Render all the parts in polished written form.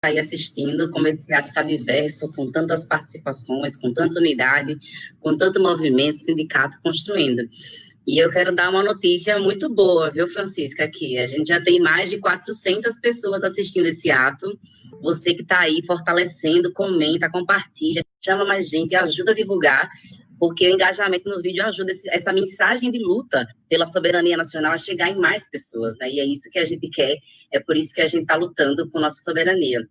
aí assistindo como esse ato está diverso, com tantas participações, com tanta unidade, com tanto movimento, sindicato construindo. E eu quero dar uma notícia muito boa, viu, Francisca, aqui. A gente já tem mais de 400 pessoas assistindo esse ato. Você que está aí fortalecendo, comenta, compartilha, chama mais gente, ajuda a divulgar, porque o engajamento no vídeo ajuda essa mensagem de luta pela soberania nacional a chegar em mais pessoas, né? E é isso que a gente quer, é por isso que a gente está lutando por nossa soberania.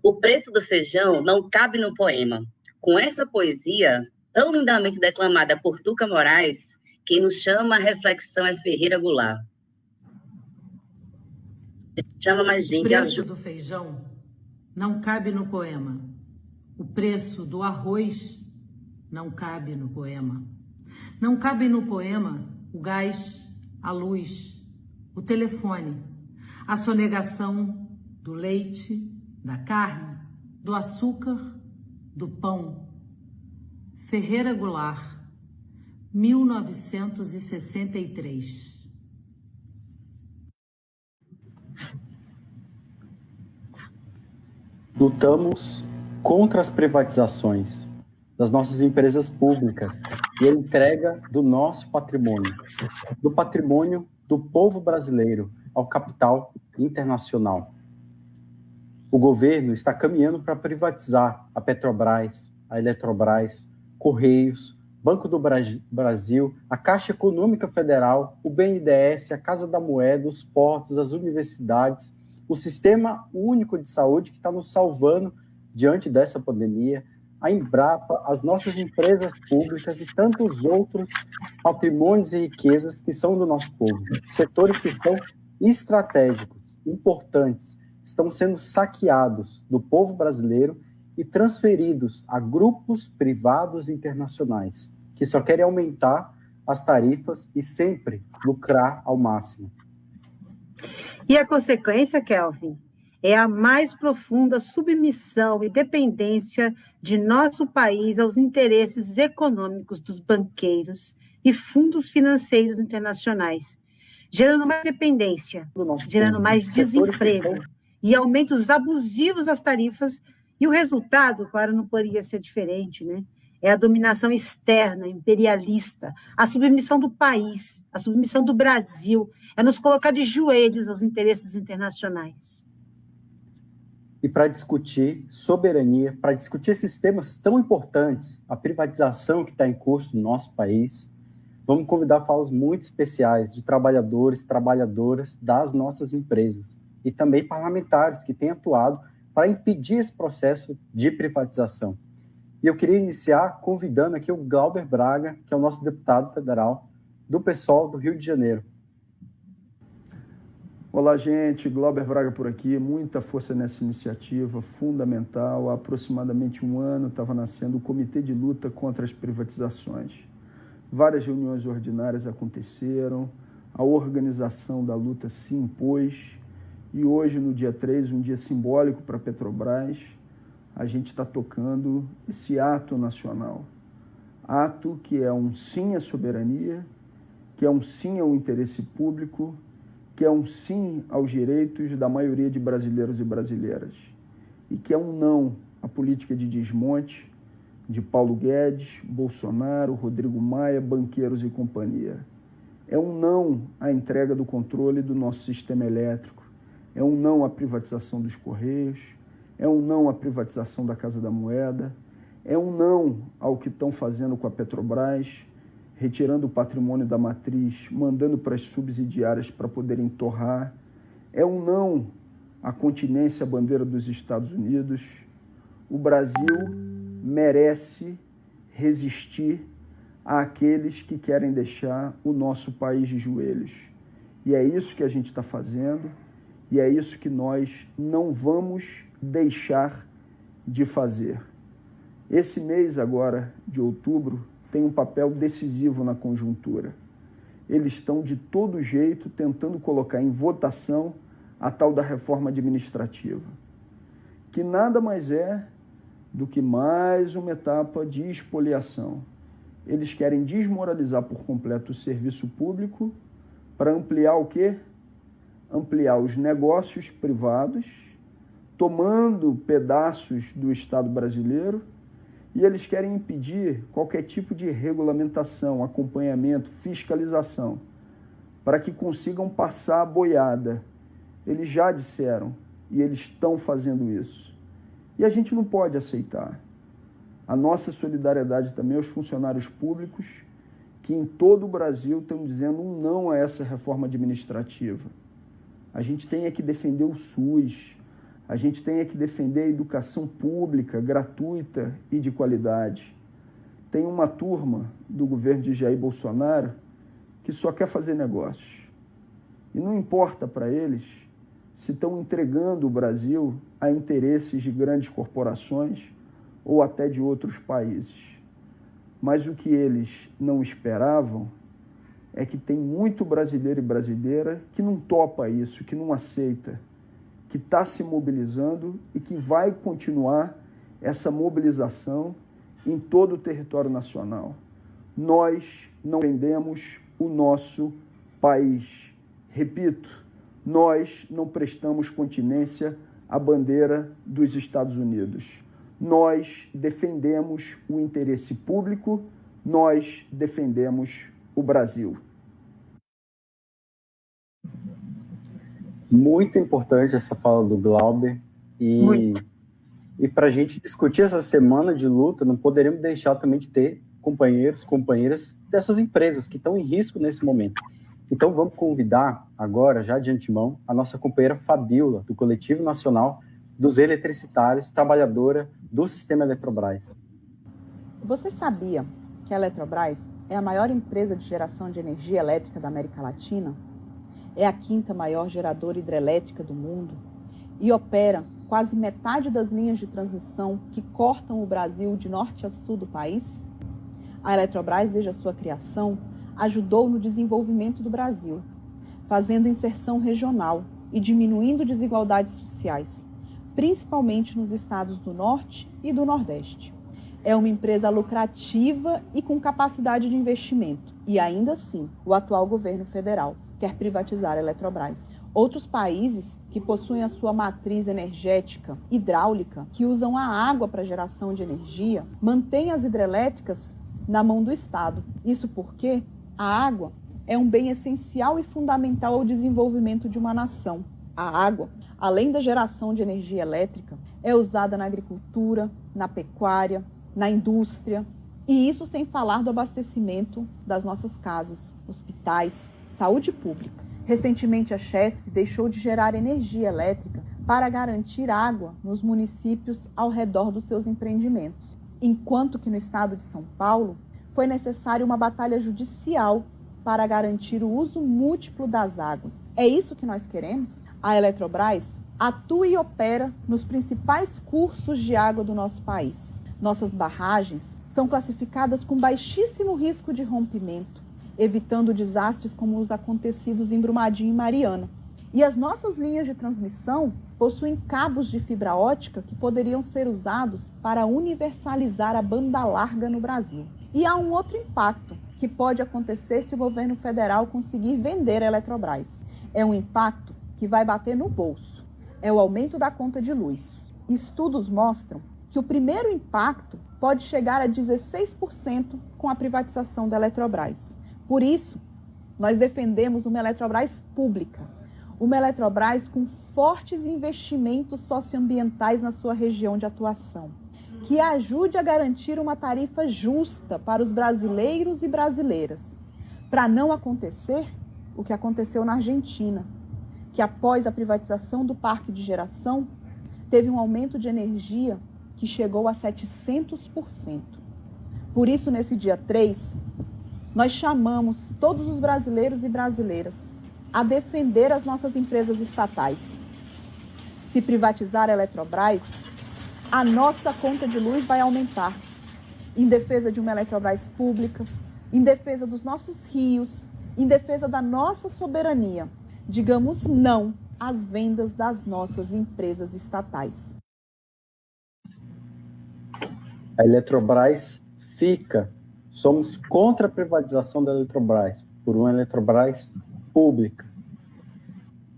O preço do feijão não cabe no poema. Com essa poesia tão lindamente declamada por Tuca Moraes, quem nos chama à reflexão é Ferreira Goulart. Chama mais gente. O preço do feijão não cabe no poema. O preço do arroz não cabe no poema. Não cabe no poema o gás, a luz, o telefone, a sonegação do leite, da carne, do açúcar, do pão. Ferreira Goulart, 1963. Lutamos contra as privatizações das nossas empresas públicas e a entrega do nosso patrimônio, do patrimônio do povo brasileiro ao capital internacional. O governo está caminhando para privatizar a Petrobras, a Eletrobras, Correios, Banco do Brasil, a Caixa Econômica Federal, o BNDES, a Casa da Moeda, os portos, as universidades, o Sistema Único de Saúde, que está nos salvando diante dessa pandemia, a Embrapa, as nossas empresas públicas e tantos outros patrimônios e riquezas que são do nosso povo. Setores que são estratégicos, importantes, estão sendo saqueados do povo brasileiro e transferidos a grupos privados internacionais, que só querem aumentar as tarifas e sempre lucrar ao máximo. E a consequência, Kelvin, é a mais profunda submissão e dependência de nosso país aos interesses econômicos dos banqueiros e fundos financeiros internacionais, gerando mais dependência, gerando mais desemprego e aumentos abusivos das tarifas. E o resultado, claro, não poderia ser diferente, né? É a dominação externa, imperialista, a submissão do país, a submissão do Brasil, é nos colocar de joelhos aos interesses internacionais. E para discutir soberania, para discutir esses temas tão importantes, a privatização que está em curso no nosso país, vamos convidar falas muito especiais de trabalhadores, trabalhadoras das nossas empresas e também parlamentares que têm atuado para impedir esse processo de privatização. E eu queria iniciar convidando aqui o Glauber Braga, que é o nosso deputado federal do PSOL do Rio de Janeiro. Olá, gente. Glauber Braga por aqui. Muita força nessa iniciativa fundamental. Há aproximadamente um ano estava nascendo o Comitê de Luta contra as Privatizações. Várias reuniões ordinárias aconteceram, a organização da luta se impôs e hoje, no dia 3, um dia simbólico para a Petrobras, a gente está tocando esse ato nacional. Ato que é um sim à soberania, que é um sim ao interesse público, que é um sim aos direitos da maioria de brasileiros e brasileiras, e que é um não à política de desmonte de Paulo Guedes, Bolsonaro, Rodrigo Maia, banqueiros e companhia. É um não à entrega do controle do nosso sistema elétrico, é um não à privatização dos Correios, é um não à privatização da Casa da Moeda, é um não ao que estão fazendo com a Petrobras, retirando o patrimônio da matriz, mandando para as subsidiárias para poderem torrar. É um não à continência à bandeira dos Estados Unidos. O Brasil merece resistir àqueles que querem deixar o nosso país de joelhos. E é isso que a gente está fazendo, e é isso que nós não vamos deixar de fazer. Esse mês agora, de outubro, tem um papel decisivo na conjuntura. Eles estão, de todo jeito, tentando colocar em votação a tal da reforma administrativa, que nada mais é do que mais uma etapa de expoliação. Eles querem desmoralizar por completo o serviço público para ampliar o quê? Ampliar os negócios privados, tomando pedaços do Estado brasileiro, e eles querem impedir qualquer tipo de regulamentação, acompanhamento, fiscalização, para que consigam passar a boiada. Eles já disseram, e eles estão fazendo isso. E a gente não pode aceitar. A nossa solidariedade também aos funcionários públicos, que em todo o Brasil estão dizendo um não a essa reforma administrativa. A gente tem que defender o SUS, a gente tem que defender a educação pública, gratuita e de qualidade. Tem uma turma do governo de Jair Bolsonaro que só quer fazer negócios. E não importa para eles se estão entregando o Brasil a interesses de grandes corporações ou até de outros países. Mas o que eles não esperavam é que tem muito brasileiro e brasileira que não topa isso, que não aceita, que está se mobilizando e que vai continuar essa mobilização em todo o território nacional. Nós não vendemos o nosso país. Repito, nós não prestamos continência à bandeira dos Estados Unidos. Nós defendemos o interesse público, nós defendemos o Brasil. Muito importante essa fala do Glauber, e para a gente discutir essa semana de luta, não poderíamos deixar também de ter companheiros, companheiras dessas empresas que estão em risco nesse momento. Então vamos convidar agora, já de antemão, a nossa companheira Fabíola, do Coletivo Nacional dos Eletricitários, trabalhadora do Sistema Eletrobras. Você sabia que a Eletrobras é a maior empresa de geração de energia elétrica da América Latina? É a 5ª maior geradora hidrelétrica do mundo e opera quase metade das linhas de transmissão que cortam o Brasil de norte a sul do país? A Eletrobras, desde a sua criação, ajudou no desenvolvimento do Brasil, fazendo inserção regional e diminuindo desigualdades sociais, principalmente nos estados do Norte e do Nordeste. É uma empresa lucrativa e com capacidade de investimento, e ainda assim, o atual governo federal quer privatizar a Eletrobras. Outros países que possuem a sua matriz energética hidráulica, que usam a água para geração de energia, mantêm as hidrelétricas na mão do Estado. Isso porque a água é um bem essencial e fundamental ao desenvolvimento de uma nação. A água, além da geração de energia elétrica, é usada na agricultura, na pecuária, na indústria, e isso sem falar do abastecimento das nossas casas, hospitais, saúde pública. Recentemente, a Chesf deixou de gerar energia elétrica para garantir água nos municípios ao redor dos seus empreendimentos, enquanto que no estado de São Paulo foi necessária uma batalha judicial para garantir o uso múltiplo das águas. É isso que nós queremos? A Eletrobras atua e opera nos principais cursos de água do nosso país. Nossas barragens são classificadas com baixíssimo risco de rompimento, evitando desastres como os acontecidos em Brumadinho e Mariana. E as nossas linhas de transmissão possuem cabos de fibra ótica que poderiam ser usados para universalizar a banda larga no Brasil. E há um outro impacto que pode acontecer se o governo federal conseguir vender a Eletrobras. É um impacto que vai bater no bolso. É o aumento da conta de luz. Estudos mostram que o primeiro impacto pode chegar a 16% com a privatização da Eletrobras. Por isso, nós defendemos uma Eletrobras pública, uma Eletrobras com fortes investimentos socioambientais na sua região de atuação, que ajude a garantir uma tarifa justa para os brasileiros e brasileiras, para não acontecer o que aconteceu na Argentina, que após a privatização do parque de geração, teve um aumento de energia que chegou a 700%. Por isso, nesse dia 3, nós chamamos todos os brasileiros e brasileiras a defender as nossas empresas estatais. Se privatizar a Eletrobras, a nossa conta de luz vai aumentar. Em defesa de uma Eletrobras pública, em defesa dos nossos rios, em defesa da nossa soberania, digamos não às vendas das nossas empresas estatais. A Eletrobras fica. Somos contra a privatização da Eletrobras, por uma Eletrobras pública.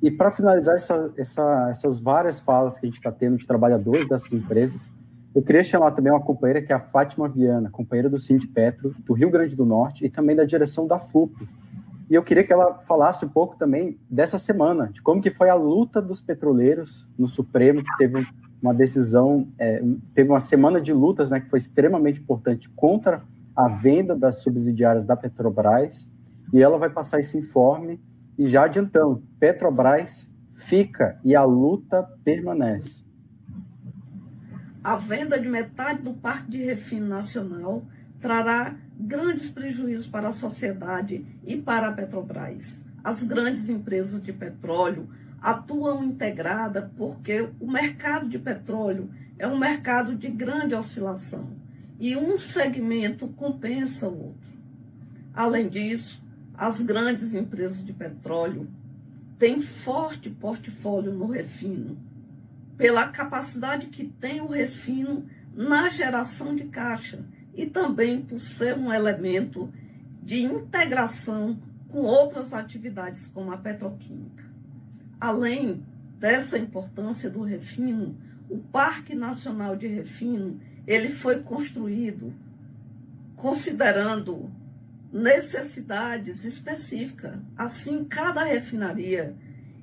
E para finalizar essas várias falas que a gente está tendo de trabalhadores dessas empresas, eu queria chamar também uma companheira que é a Fátima Viana, companheira do Sindipetro, do Rio Grande do Norte, e também da direção da FUP. E eu queria que ela falasse um pouco também dessa semana, de como que foi a luta dos petroleiros no Supremo, que teve uma decisão, teve uma semana de lutas, né, que foi extremamente importante contra a venda das subsidiárias da Petrobras, e ela vai passar esse informe, e já adiantando, Petrobras fica e a luta permanece. A venda de metade do Parque de Refino Nacional trará grandes prejuízos para a sociedade e para a Petrobras. As grandes empresas de petróleo atuam integrada porque o mercado de petróleo é um mercado de grande oscilação e um segmento compensa o outro. Além disso, as grandes empresas de petróleo têm forte portfólio no refino, pela capacidade que tem o refino na geração de caixa e também por ser um elemento de integração com outras atividades como a petroquímica. Além dessa importância do refino, o Parque Nacional de Refino, ele foi construído considerando necessidades específicas. Assim, cada refinaria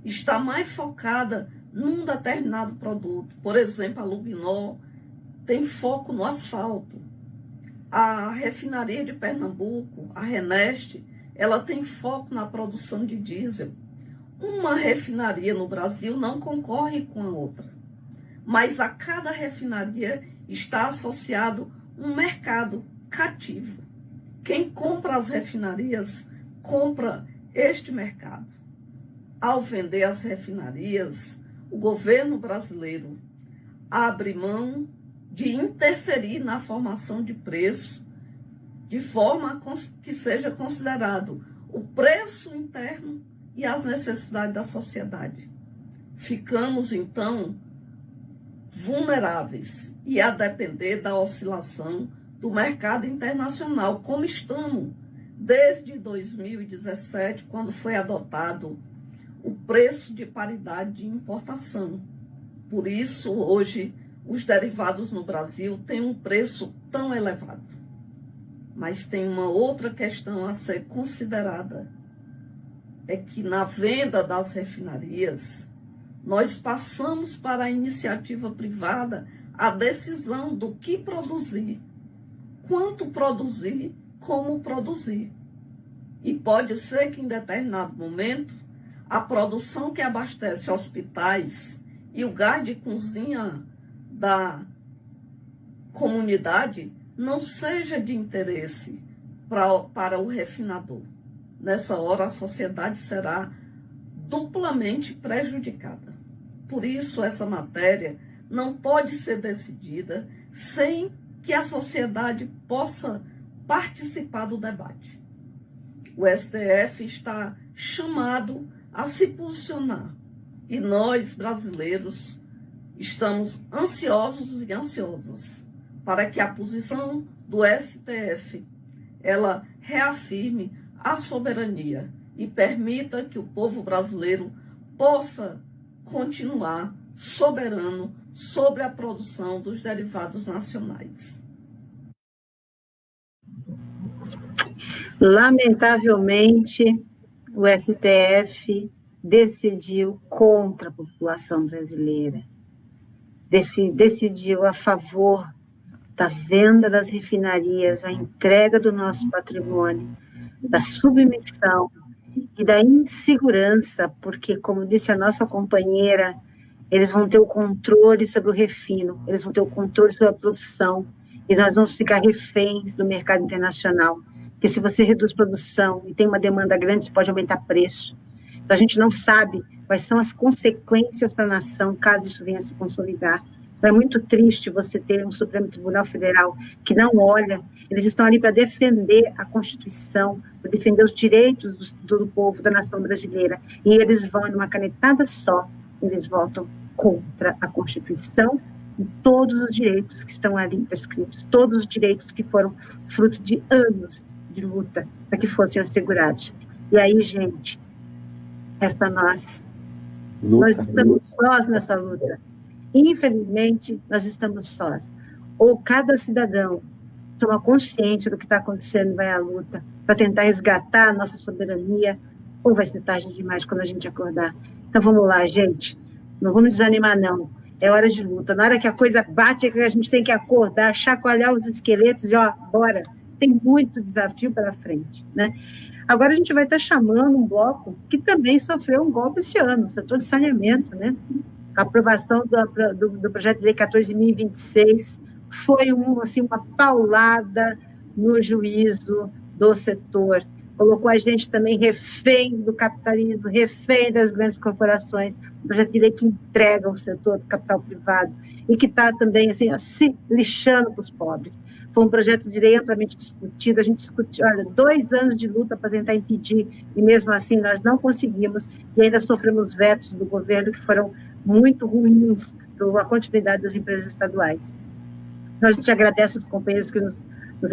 está mais focada num determinado produto. Por exemplo, a Luminor tem foco no asfalto. A refinaria de Pernambuco, a Reneste, ela tem foco na produção de diesel. Uma refinaria no Brasil não concorre com a outra, mas a cada refinaria está associado um mercado cativo. Quem compra as refinarias, compra este mercado. Ao vender as refinarias, o governo brasileiro abre mão de interferir na formação de preço, de forma que seja considerado o preço interno e as necessidades da sociedade. Ficamos, então, vulneráveis e a depender da oscilação do mercado internacional, como estamos desde 2017, quando foi adotado o preço de paridade de importação. Por isso, hoje, os derivados no Brasil têm um preço tão elevado. Mas tem uma outra questão a ser considerada, é que na venda das refinarias, nós passamos para a iniciativa privada a decisão do que produzir, quanto produzir, como produzir. E pode ser que em determinado momento, a produção que abastece hospitais e o gás de cozinha da comunidade não seja de interesse para o refinador. Nessa hora, a sociedade será duplamente prejudicada. Por isso, essa matéria não pode ser decidida sem que a sociedade possa participar do debate. O STF está chamado a se posicionar e nós, brasileiros, estamos ansiosos e ansiosas para que a posição do STF ela reafirme a soberania e permita que o povo brasileiro possa continuar soberano sobre a produção dos derivados nacionais. Lamentavelmente, o STF decidiu contra a população brasileira. Decidiu a favor da venda das refinarias, a entrega do nosso patrimônio, da submissão e da insegurança, porque, como disse a nossa companheira, eles vão ter o controle sobre o refino, eles vão ter o controle sobre a produção, e nós vamos ficar reféns do mercado internacional, porque se você reduz produção e tem uma demanda grande, você pode aumentar preço. Então, a gente não sabe quais são as consequências para a nação, caso isso venha a se consolidar. Então, é muito triste você ter um Supremo Tribunal Federal que não olha, eles estão ali para defender a Constituição, para defender os direitos do povo, da nação brasileira, e eles vão, numa canetada só, eles votam contra a Constituição e todos os direitos que estão ali prescritos, todos os direitos que foram fruto de anos de luta para que fossem assegurados. E aí, gente, resta a nós Nós estamos sós nessa luta. Infelizmente, nós estamos sós. Ou cada cidadão toma consciência do que está acontecendo e vai à luta para tentar resgatar a nossa soberania, ou vai ser tarde demais quando a gente acordar. Então vamos lá, gente. Não vamos desanimar, não. É hora de luta. Na hora que a coisa bate, é que a gente tem que acordar, chacoalhar os esqueletos e, ó, bora. Tem muito desafio pela frente, né? Agora a gente vai estar chamando um bloco que também sofreu um golpe esse ano, o setor de saneamento, né? A aprovação do projeto de lei 14.026 foi uma paulada no juízo do setor. Colocou a gente também refém do capitalismo, refém das grandes corporações, um projeto de lei que entrega o setor do capital privado e que está também assim, se lixando para os pobres. Foi um projeto de lei amplamente discutido, a gente discutiu, 2 anos de luta para tentar impedir, e mesmo assim nós não conseguimos, e ainda sofremos vetos do governo que foram muito ruins para a continuidade das empresas estaduais. Então, a gente agradece os companheiros que nos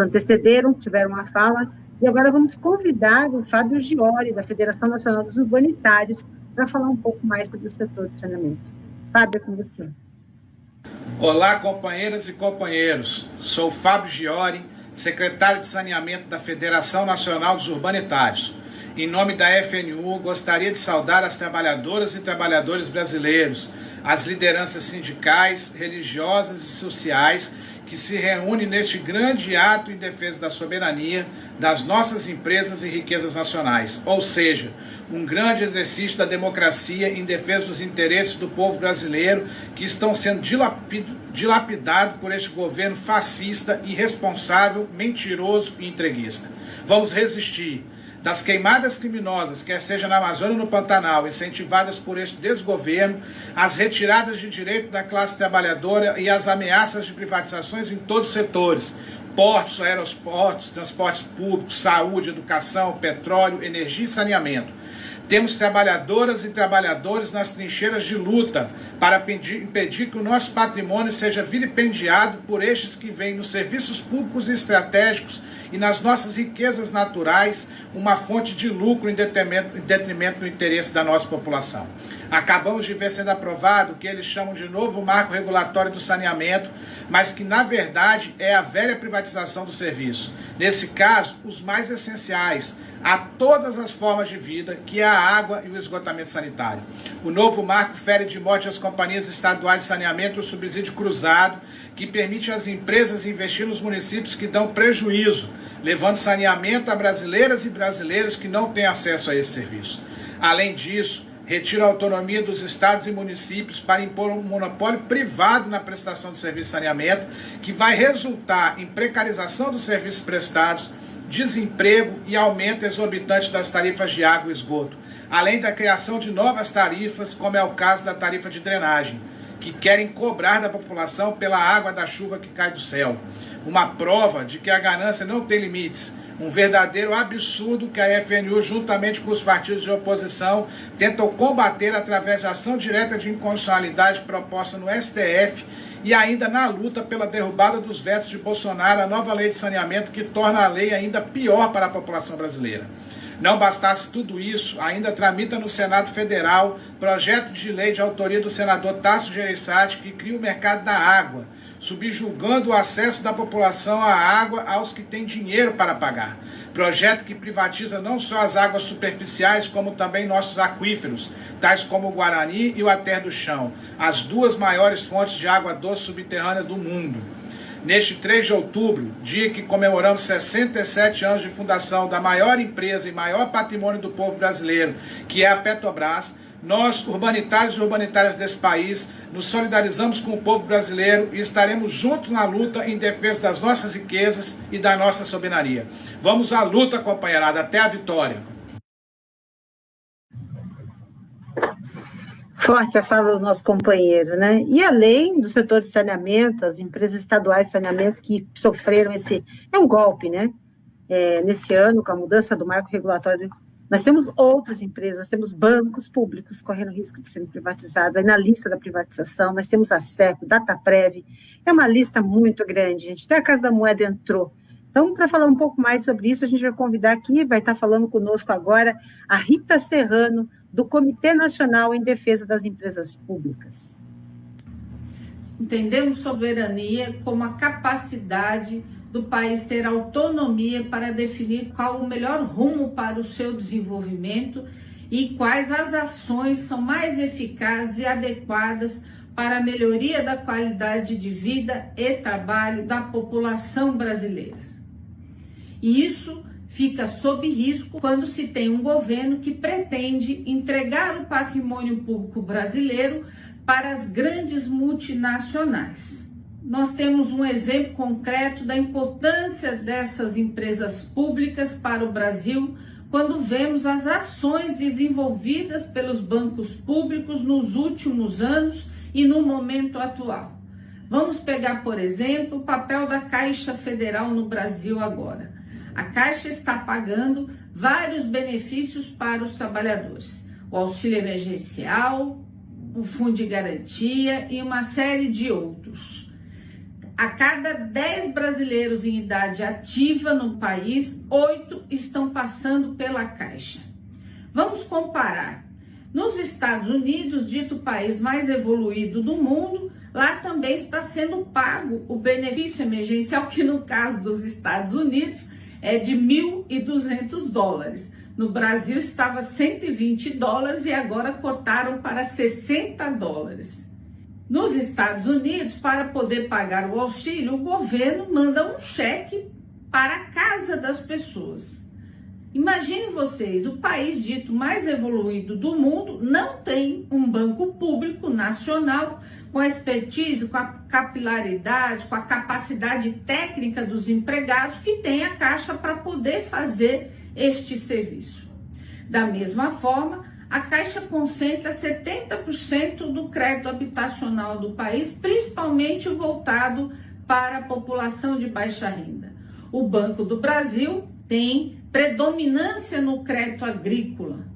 antecederam, tiveram uma fala, e agora vamos convidar o Fábio Giori, da Federação Nacional dos Urbanitários, para falar um pouco mais sobre o setor de saneamento. Fábio, é com você. Olá, companheiras e companheiros. Sou Fábio Giori, secretário de Saneamento da Federação Nacional dos Urbanitários. Em nome da FNU, gostaria de saudar as trabalhadoras e trabalhadores brasileiros, as lideranças sindicais, religiosas e sociais que se reúnem neste grande ato em defesa da soberania das nossas empresas e riquezas nacionais, ou seja, um grande exercício da democracia em defesa dos interesses do povo brasileiro que estão sendo dilapidados por este governo fascista, irresponsável, mentiroso e entreguista. Vamos resistir das queimadas criminosas, quer seja na Amazônia ou no Pantanal, incentivadas por este desgoverno, as retiradas de direito da classe trabalhadora e as ameaças de privatizações em todos os setores, portos, aeroportos, transportes públicos, saúde, educação, petróleo, energia e saneamento. Temos trabalhadoras e trabalhadores nas trincheiras de luta para impedir que o nosso patrimônio seja vilipendiado por estes que veem nos serviços públicos e estratégicos e nas nossas riquezas naturais uma fonte de lucro em detrimento do interesse da nossa população. Acabamos de ver sendo aprovado o que eles chamam de novo marco regulatório do saneamento, mas que na verdade é a velha privatização do serviço. Nesse caso, os mais essenciais a todas as formas de vida, que é a água e o esgotamento sanitário. O novo marco fere de morte as companhias estaduais de saneamento e o subsídio cruzado, que permite às empresas investir nos municípios que dão prejuízo, levando saneamento a brasileiras e brasileiros que não têm acesso a esse serviço. Além disso, retira a autonomia dos estados e municípios para impor um monopólio privado na prestação de serviço de saneamento, que vai resultar em precarização dos serviços prestados, desemprego e aumento exorbitante das tarifas de água e esgoto, além da criação de novas tarifas, como é o caso da tarifa de drenagem, que querem cobrar da população pela água da chuva que cai do céu. Uma prova de que a ganância não tem limites, um verdadeiro absurdo que a FNU, juntamente com os partidos de oposição, tentam combater através de ação direta de inconstitucionalidade proposta no STF e ainda na luta pela derrubada dos vetos de Bolsonaro, a nova lei de saneamento que torna a lei ainda pior para a população brasileira. Não bastasse tudo isso, ainda tramita no Senado Federal projeto de lei de autoria do senador Tasso Gereissati que cria o mercado da água, subjugando o acesso da população à água aos que têm dinheiro para pagar. Projeto que privatiza não só as águas superficiais, como também nossos aquíferos, tais como o Guarani e o Ater do Chão, as 2 maiores fontes de água doce subterrânea do mundo. Neste 3 de outubro, dia que comemoramos 67 anos de fundação da maior empresa e maior patrimônio do povo brasileiro, que é a Petrobras, nós, urbanitários e urbanitárias desse país, nos solidarizamos com o povo brasileiro e estaremos juntos na luta em defesa das nossas riquezas e da nossa soberania. Vamos à luta, companheirada, até a vitória. Forte a fala do nosso companheiro, né? E além do setor de saneamento, as empresas estaduais de saneamento que sofreram é um golpe, né? Nesse ano, com a mudança do marco regulatório, nós temos outras empresas, nós temos bancos públicos correndo risco de serem privatizados. Aí na lista da privatização, nós temos a CEP, Dataprev, é uma lista muito grande, gente. Até a Casa da Moeda entrou. Então, para falar um pouco mais sobre isso, a gente vai convidar aqui, vai estar falando conosco agora a Rita Serrano, do Comitê Nacional em Defesa das Empresas Públicas. Entendemos soberania como a capacidade do país ter autonomia para definir qual o melhor rumo para o seu desenvolvimento e quais as ações são mais eficazes e adequadas para a melhoria da qualidade de vida e trabalho da população brasileira. E isso fica sob risco quando se tem um governo que pretende entregar o patrimônio público brasileiro para as grandes multinacionais. Nós temos um exemplo concreto da importância dessas empresas públicas para o Brasil quando vemos as ações desenvolvidas pelos bancos públicos nos últimos anos e no momento atual. Vamos pegar, por exemplo, o papel da Caixa Federal no Brasil agora. A Caixa está pagando vários benefícios para os trabalhadores. O auxílio emergencial, o fundo de garantia e uma série de outros. A cada 10 brasileiros em idade ativa no país, 8 estão passando pela Caixa. Vamos comparar. Nos Estados Unidos, dito país mais evoluído do mundo, lá também está sendo pago o benefício emergencial, que no caso dos Estados Unidos é de $1.200. No Brasil estava $120 e agora cortaram para $60. Nos Estados Unidos, para poder pagar o auxílio, o governo manda um cheque para a casa das pessoas. Imaginem vocês, o país dito mais evoluído do mundo não tem um banco público nacional com a expertise, com a capilaridade, com a capacidade técnica dos empregados que tem a Caixa para poder fazer este serviço. Da mesma forma, a Caixa concentra 70% do crédito habitacional do país, principalmente voltado para a população de baixa renda. O Banco do Brasil tem predominância no crédito agrícola.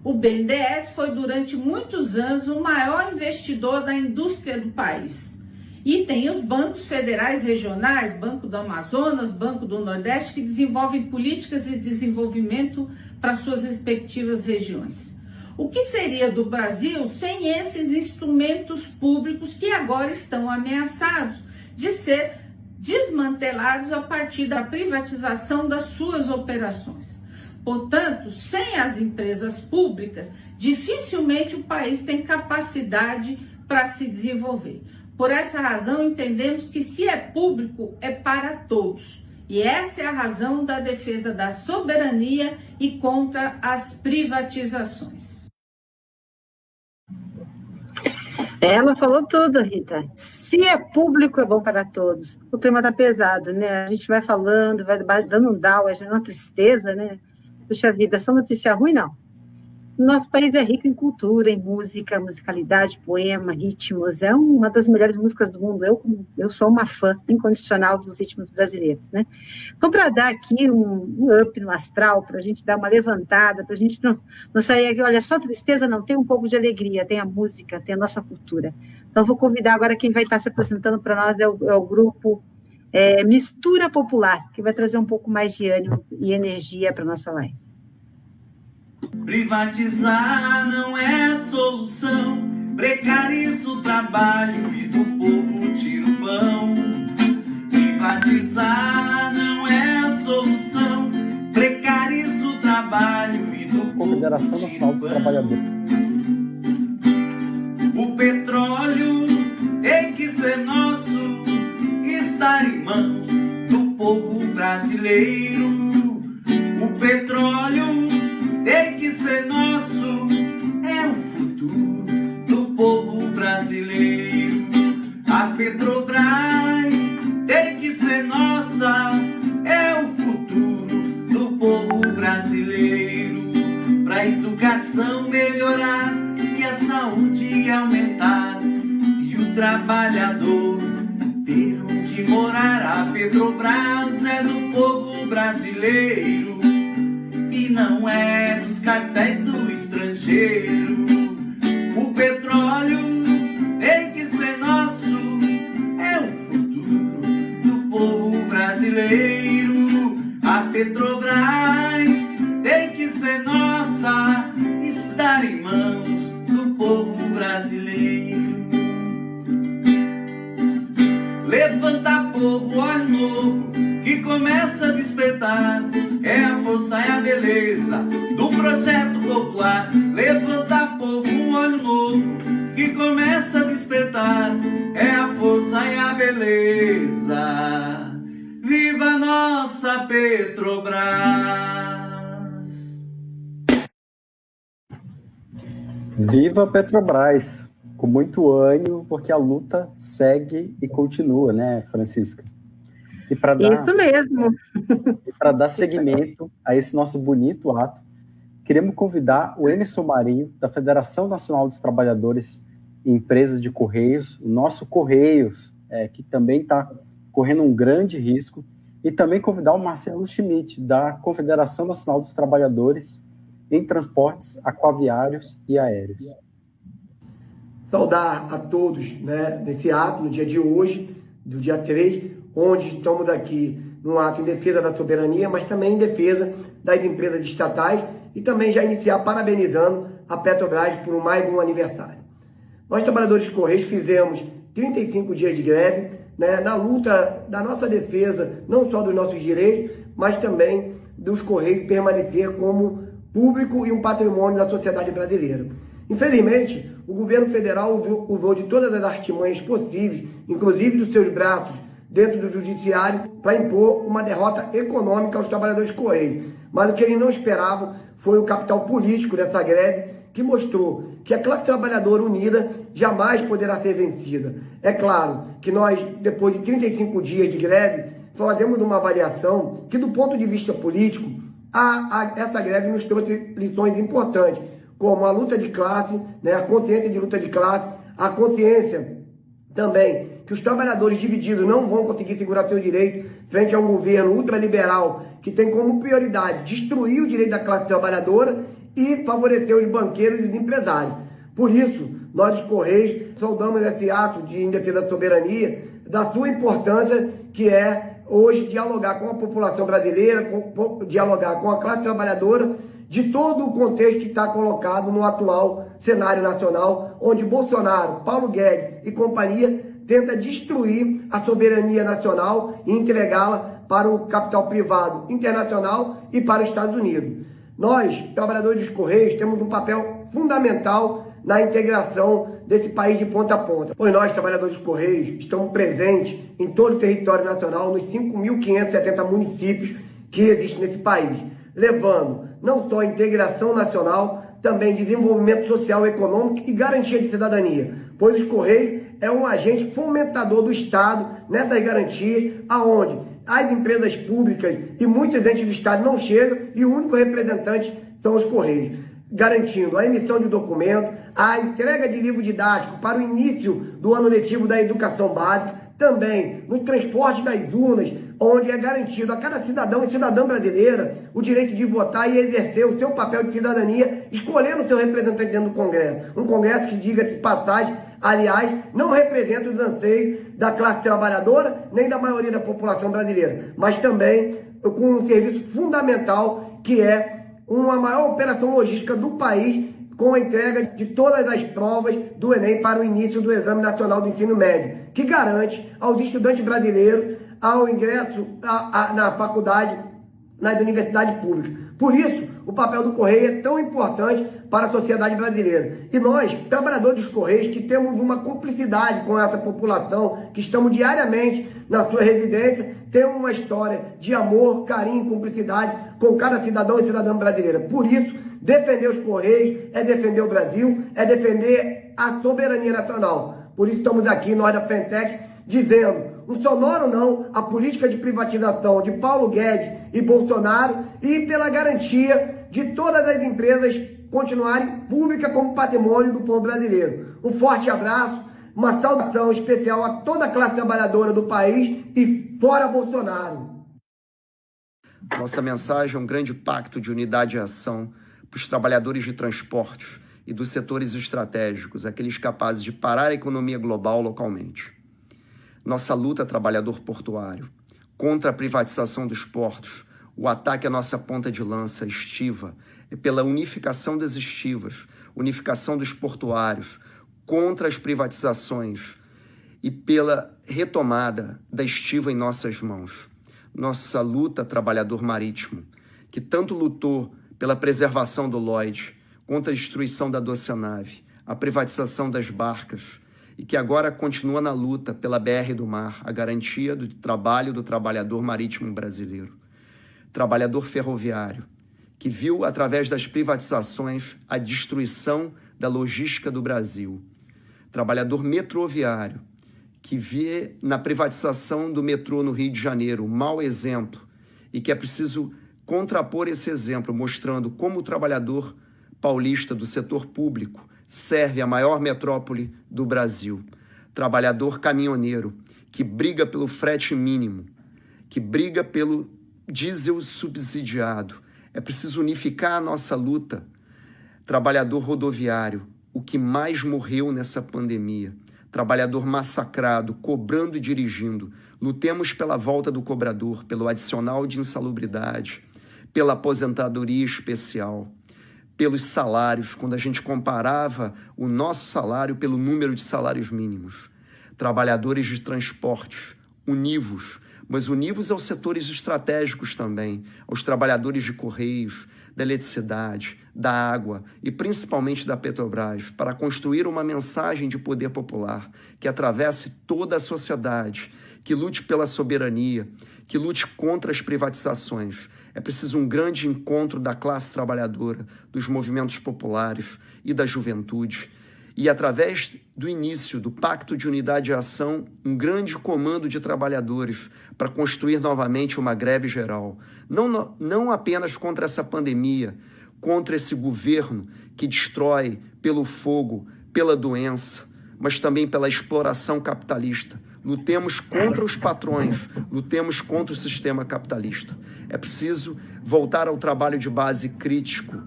O BNDES foi durante muitos anos o maior investidor da indústria do país. E tem os bancos federais regionais, Banco do Amazonas, Banco do Nordeste, que desenvolvem políticas de desenvolvimento para suas respectivas regiões. O que seria do Brasil sem esses instrumentos públicos que agora estão ameaçados de ser desmantelados a partir da privatização das suas operações? Portanto, sem as empresas públicas, dificilmente o país tem capacidade para se desenvolver. Por essa razão, entendemos que se é público, é para todos. E essa é a razão da defesa da soberania e contra as privatizações. Ela falou tudo, Rita. Se é público, é bom para todos. O tema está pesado, né? A gente vai falando, vai dando um down, uma tristeza, né? Puxa vida, só notícia ruim, não. Nosso país é rico em cultura, em música, musicalidade, poema, ritmos. É uma das melhores músicas do mundo. Eu sou uma fã incondicional dos ritmos brasileiros, né? Então, para dar aqui um up no astral, para a gente dar uma levantada, para a gente não sair aqui, olha, só tristeza, não. Tem um pouco de alegria, tem a música, tem a nossa cultura. Então, vou convidar agora quem vai estar se apresentando para nós é o grupo Mistura Popular, que vai trazer um pouco mais de ânimo e energia para a nossa live. Privatizar não é solução, precariza o trabalho e do povo tira o pão. Privatizar não é solução, precariza o trabalho e do povo Confederação tira Nacional o dos pão. Trabalhadores. O petróleo tem que ser nosso, estar em mãos do povo brasileiro. O petróleo tem que ser nosso, é o futuro do povo brasileiro. A Petrobras tem que ser nossa, é o futuro do povo brasileiro. Pra educação melhorar e a saúde aumentar e o trabalhador ter onde morar. A Petrobras é do povo brasileiro e não é dos cartéis do estrangeiro. O petróleo tem que ser nosso, é o futuro do povo brasileiro. A Petrobras tem que ser nossa, estar em Levanta, povo, olho novo que começa a despertar. É a força e a beleza do projeto popular. Levanta, povo, olho novo que começa a despertar. É a força e a beleza. Viva a nossa Petrobras! Viva a Petrobras! Com muito ânimo, porque a luta segue e continua, né, Francisca? E para dar, isso mesmo. Para dar seguimento a esse nosso bonito ato, queremos convidar o Emerson Marinho, da Federação Nacional dos Trabalhadores e Empresas de Correios, o nosso Correios, que também está correndo um grande risco, e também convidar o Marcelo Schmidt, da Confederação Nacional dos Trabalhadores em Transportes Aquaviários e Aéreos. Saudar a todos, né, nesse ato, no dia de hoje, do dia 3, onde estamos aqui num ato em defesa da soberania, mas também em defesa das empresas estatais, e também já iniciar parabenizando a Petrobras por mais um aniversário. Nós, trabalhadores dos Correios, fizemos 35 dias de greve, né, na luta da nossa defesa, não só dos nossos direitos, mas também dos Correios permanecer como público e um patrimônio da sociedade brasileira. Infelizmente, o governo federal usou de todas as artimanhas possíveis, inclusive dos seus braços dentro do judiciário, para impor uma derrota econômica aos trabalhadores dos Correios. Mas o que eles não esperavam foi o capital político dessa greve, que mostrou que a classe trabalhadora unida jamais poderá ser vencida. É claro que nós, depois de 35 dias de greve, fazemos uma avaliação que, do ponto de vista político, essa greve nos trouxe lições importantes, como a luta de classe, né, a consciência de luta de classe, a consciência também que os trabalhadores divididos não vão conseguir segurar seus direitos frente a um governo ultraliberal que tem como prioridade destruir o direito da classe trabalhadora e favorecer os banqueiros e os empresários. Por isso, nós, os Correios, saudamos esse ato em defesa da soberania, da sua importância, que é hoje dialogar com a população brasileira, dialogar com a classe trabalhadora, de todo o contexto que está colocado no atual cenário nacional, onde Bolsonaro, Paulo Guedes e companhia tenta destruir a soberania nacional e entregá-la para o capital privado internacional e para os Estados Unidos. Nós, trabalhadores dos Correios, temos um papel fundamental na integração desse país de ponta a ponta, pois nós, trabalhadores dos Correios, estamos presentes em todo o território nacional, nos 5.570 municípios que existem nesse país, levando não só a integração nacional, também desenvolvimento social e econômico e garantia de cidadania, pois os Correios é um agente fomentador do Estado nessas garantias, aonde as empresas públicas e muitos entes do Estado não chegam e o único representante são os Correios, garantindo a emissão de documento, a entrega de livro didático para o início do ano letivo da educação básica, também no transporte das urnas, onde é garantido a cada cidadão e cidadã brasileira o direito de votar e exercer o seu papel de cidadania, escolhendo o seu representante dentro do Congresso. Um Congresso que, diga-se de passagem, aliás, não representa os anseios da classe trabalhadora nem da maioria da população brasileira, mas também com um serviço fundamental que é uma maior operação logística do país, com a entrega de todas as provas do Enem para o início do Exame Nacional do Ensino Médio, que garante aos estudantes brasileiros ao ingresso na faculdade, nas universidades públicas. Por isso, o papel do Correio é tão importante para a sociedade brasileira. E nós, trabalhadores dos Correios, que temos uma cumplicidade com essa população, que estamos diariamente na sua residência, temos uma história de amor, carinho e cumplicidade com cada cidadão e cidadã brasileira. Por isso, defender os Correios é defender o Brasil, é defender a soberania nacional. Por isso estamos aqui, nós da Fentec, dizendo um sonoro não à política de privatização de Paulo Guedes e Bolsonaro e pela garantia de todas as empresas continuarem públicas como patrimônio do povo brasileiro. Um forte abraço, uma saudação especial a toda a classe trabalhadora do país e fora Bolsonaro. Nossa mensagem é um grande pacto de unidade e ação para os trabalhadores de transportes e dos setores estratégicos, aqueles capazes de parar a economia global localmente. Nossa luta trabalhador portuário, contra a privatização dos portos, o ataque à nossa ponta de lança estiva, é pela unificação das estivas, unificação dos portuários, contra as privatizações e pela retomada da estiva em nossas mãos. Nossa luta, trabalhador marítimo, que tanto lutou pela preservação do Lloyd, contra a destruição da Docenave, a privatização das barcas, e que agora continua na luta pela BR do Mar, a garantia do trabalho do trabalhador marítimo brasileiro. Trabalhador ferroviário, que viu, através das privatizações, a destruição da logística do Brasil. Trabalhador metroviário, que vê na privatização do metrô no Rio de Janeiro um mau exemplo e que é preciso contrapor esse exemplo, mostrando como o trabalhador paulista do setor público serve a maior metrópole do Brasil. Trabalhador caminhoneiro, que briga pelo frete mínimo, que briga pelo diesel subsidiado. É preciso unificar a nossa luta. Trabalhador rodoviário, o que mais morreu nessa pandemia. Trabalhador massacrado, cobrando e dirigindo. Lutemos pela volta do cobrador, pelo adicional de insalubridade, pela aposentadoria especial, pelos salários, quando a gente comparava o nosso salário pelo número de salários mínimos. Trabalhadores de transportes, univos, mas univos aos setores estratégicos também, aos trabalhadores de Correios, da eletricidade, da água e principalmente da Petrobras, para construir uma mensagem de poder popular que atravesse toda a sociedade, que lute pela soberania, que lute contra as privatizações. É preciso um grande encontro da classe trabalhadora, dos movimentos populares e da juventude. E, através do início do Pacto de Unidade e Ação, um grande comando de trabalhadores para construir novamente uma greve geral. Não apenas contra essa pandemia, contra esse governo que destrói pelo fogo, pela doença, mas também pela exploração capitalista. Lutemos contra os patrões, lutemos contra o sistema capitalista. É preciso voltar ao trabalho de base crítico,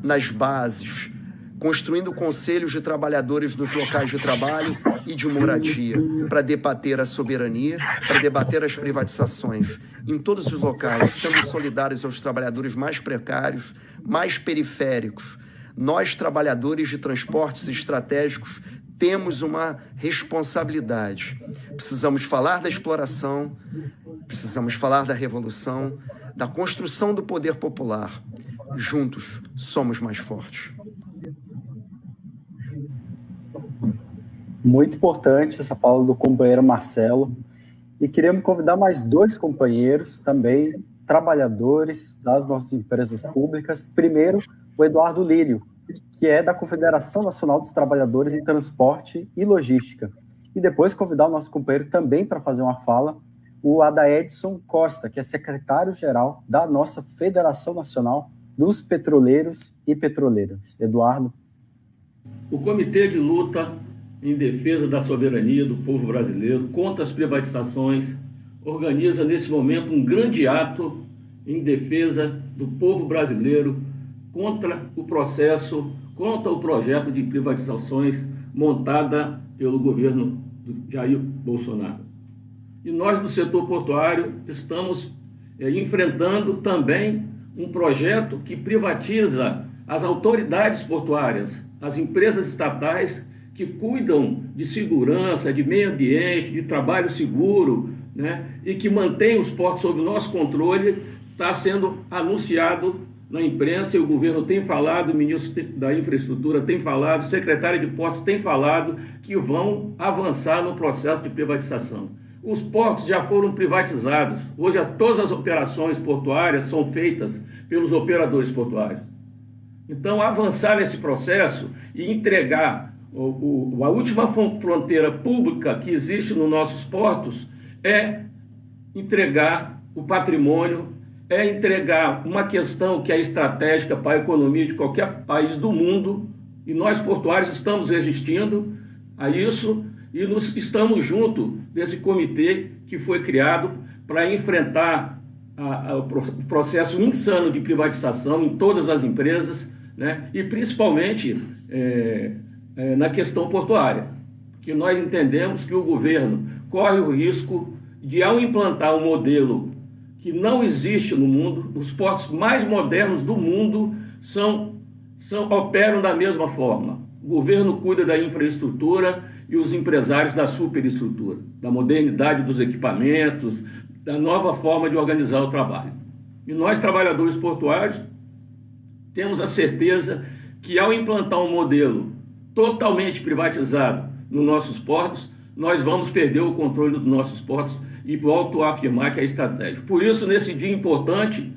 nas bases, construindo conselhos de trabalhadores nos locais de trabalho e de moradia, para debater a soberania, para debater as privatizações em todos os locais, sendo solidários aos trabalhadores mais precários, mais periféricos. Nós, trabalhadores de transportes estratégicos, temos uma responsabilidade. Precisamos falar da exploração, precisamos falar da revolução, da construção do poder popular. Juntos somos mais fortes. Muito importante essa fala do companheiro Marcelo. E queríamos convidar mais dois companheiros, também trabalhadores das nossas empresas públicas. Primeiro, o Eduardo Lírio, que é da Confederação Nacional dos Trabalhadores em Transporte e Logística. E depois convidar o nosso companheiro também para fazer uma fala, o Adaedson Costa, que é secretário-geral da nossa Federação Nacional dos Petroleiros e Petroleiras. Eduardo. O Comitê de Luta em Defesa da Soberania do Povo Brasileiro contra as privatizações organiza nesse momento um grande ato em defesa do povo brasileiro contra o processo, contra o projeto de privatizações montada pelo governo de Jair Bolsonaro. E nós do setor portuário estamos enfrentando também um projeto que privatiza as autoridades portuárias, as empresas estatais que cuidam de segurança, de meio ambiente, de trabalho seguro, né, e que mantém os portos sob o nosso controle. Está sendo anunciado na imprensa, e o governo tem falado, o ministro da Infraestrutura tem falado, o secretário de Portos tem falado que vão avançar no processo de privatização. Os portos já foram privatizados. Hoje todas as operações portuárias são feitas pelos operadores portuários. Então, avançar nesse processo e entregar a última fronteira pública que existe nos nossos portos é entregar o patrimônio, é entregar uma questão que é estratégica para a economia de qualquer país do mundo, e nós portuários estamos resistindo a isso e estamos junto desse comitê que foi criado para enfrentar o processo insano de privatização em todas as empresas, né? E principalmente na questão portuária, que nós entendemos que o governo corre o risco de, ao implantar um modelo que não existe no mundo, os portos mais modernos do mundo operam da mesma forma. O governo cuida da infraestrutura e os empresários da superestrutura, da modernidade dos equipamentos, da nova forma de organizar o trabalho. E nós, trabalhadores portuários, temos a certeza que ao implantar um modelo totalmente privatizado nos nossos portos, nós vamos perder o controle dos nossos portos e volto a afirmar que é estratégico. Por isso, nesse dia importante,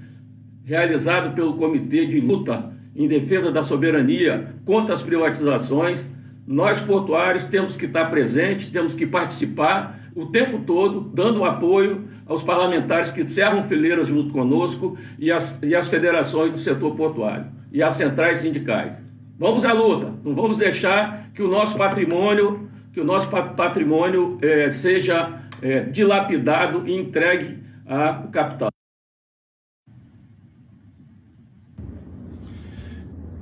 realizado pelo Comitê de Luta em Defesa da Soberania contra as Privatizações, nós portuários temos que estar presentes, temos que participar o tempo todo, dando apoio aos parlamentares que cerram fileiras junto conosco e as federações do setor portuário e as centrais sindicais. Vamos à luta, não vamos deixar que o nosso patrimônio, seja dilapidado e entregue ao capital.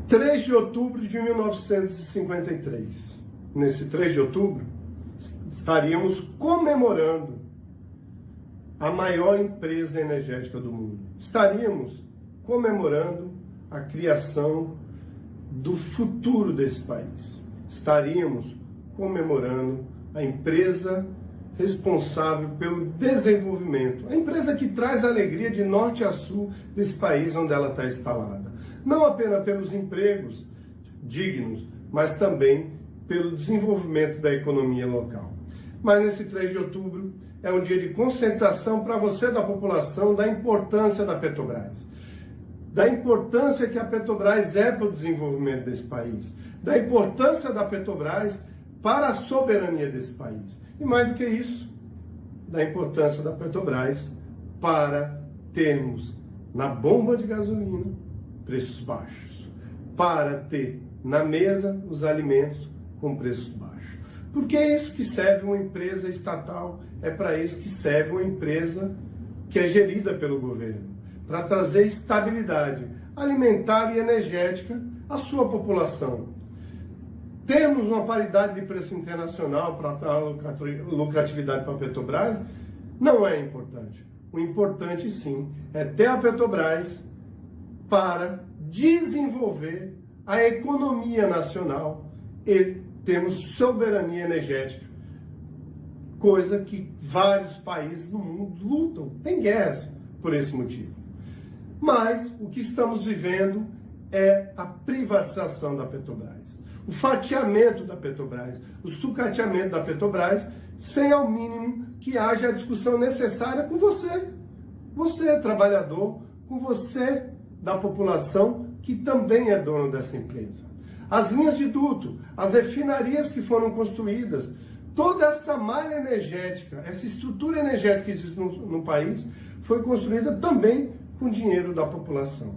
3 de outubro de 1953. Nesse 3 de outubro, estaríamos comemorando a maior empresa energética do mundo. Estaríamos comemorando a criação do futuro desse país. Estaríamos comemorando a empresa responsável pelo desenvolvimento, a empresa que traz a alegria de norte a sul desse país onde ela está instalada. Não apenas pelos empregos dignos, mas também pelo desenvolvimento da economia local. Mas nesse 3 de outubro é um dia de conscientização para você da população da importância da Petrobras, da importância que a Petrobras é para o desenvolvimento desse país, da importância da Petrobras para a soberania desse país. E mais do que isso, da importância da Petrobras para termos na bomba de gasolina preços baixos, para ter na mesa os alimentos com preços baixos. Porque é isso que serve uma empresa estatal, é para isso que serve uma empresa que é gerida pelo governo, para trazer estabilidade alimentar e energética à sua população. Temos uma paridade de preço internacional para dar lucratividade para a Petrobras? Não é importante. O importante, sim, é ter a Petrobras para desenvolver a economia nacional e termos soberania energética, coisa que vários países do mundo lutam, tem guerras por esse motivo. Mas o que estamos vivendo é a privatização da Petrobras, o fatiamento da Petrobras, o sucateamento da Petrobras, sem ao mínimo que haja a discussão necessária com você. Você, trabalhador, com você da população que também é dono dessa empresa. As linhas de duto, as refinarias que foram construídas, toda essa malha energética, essa estrutura energética que existe no país, foi construída também com dinheiro da população.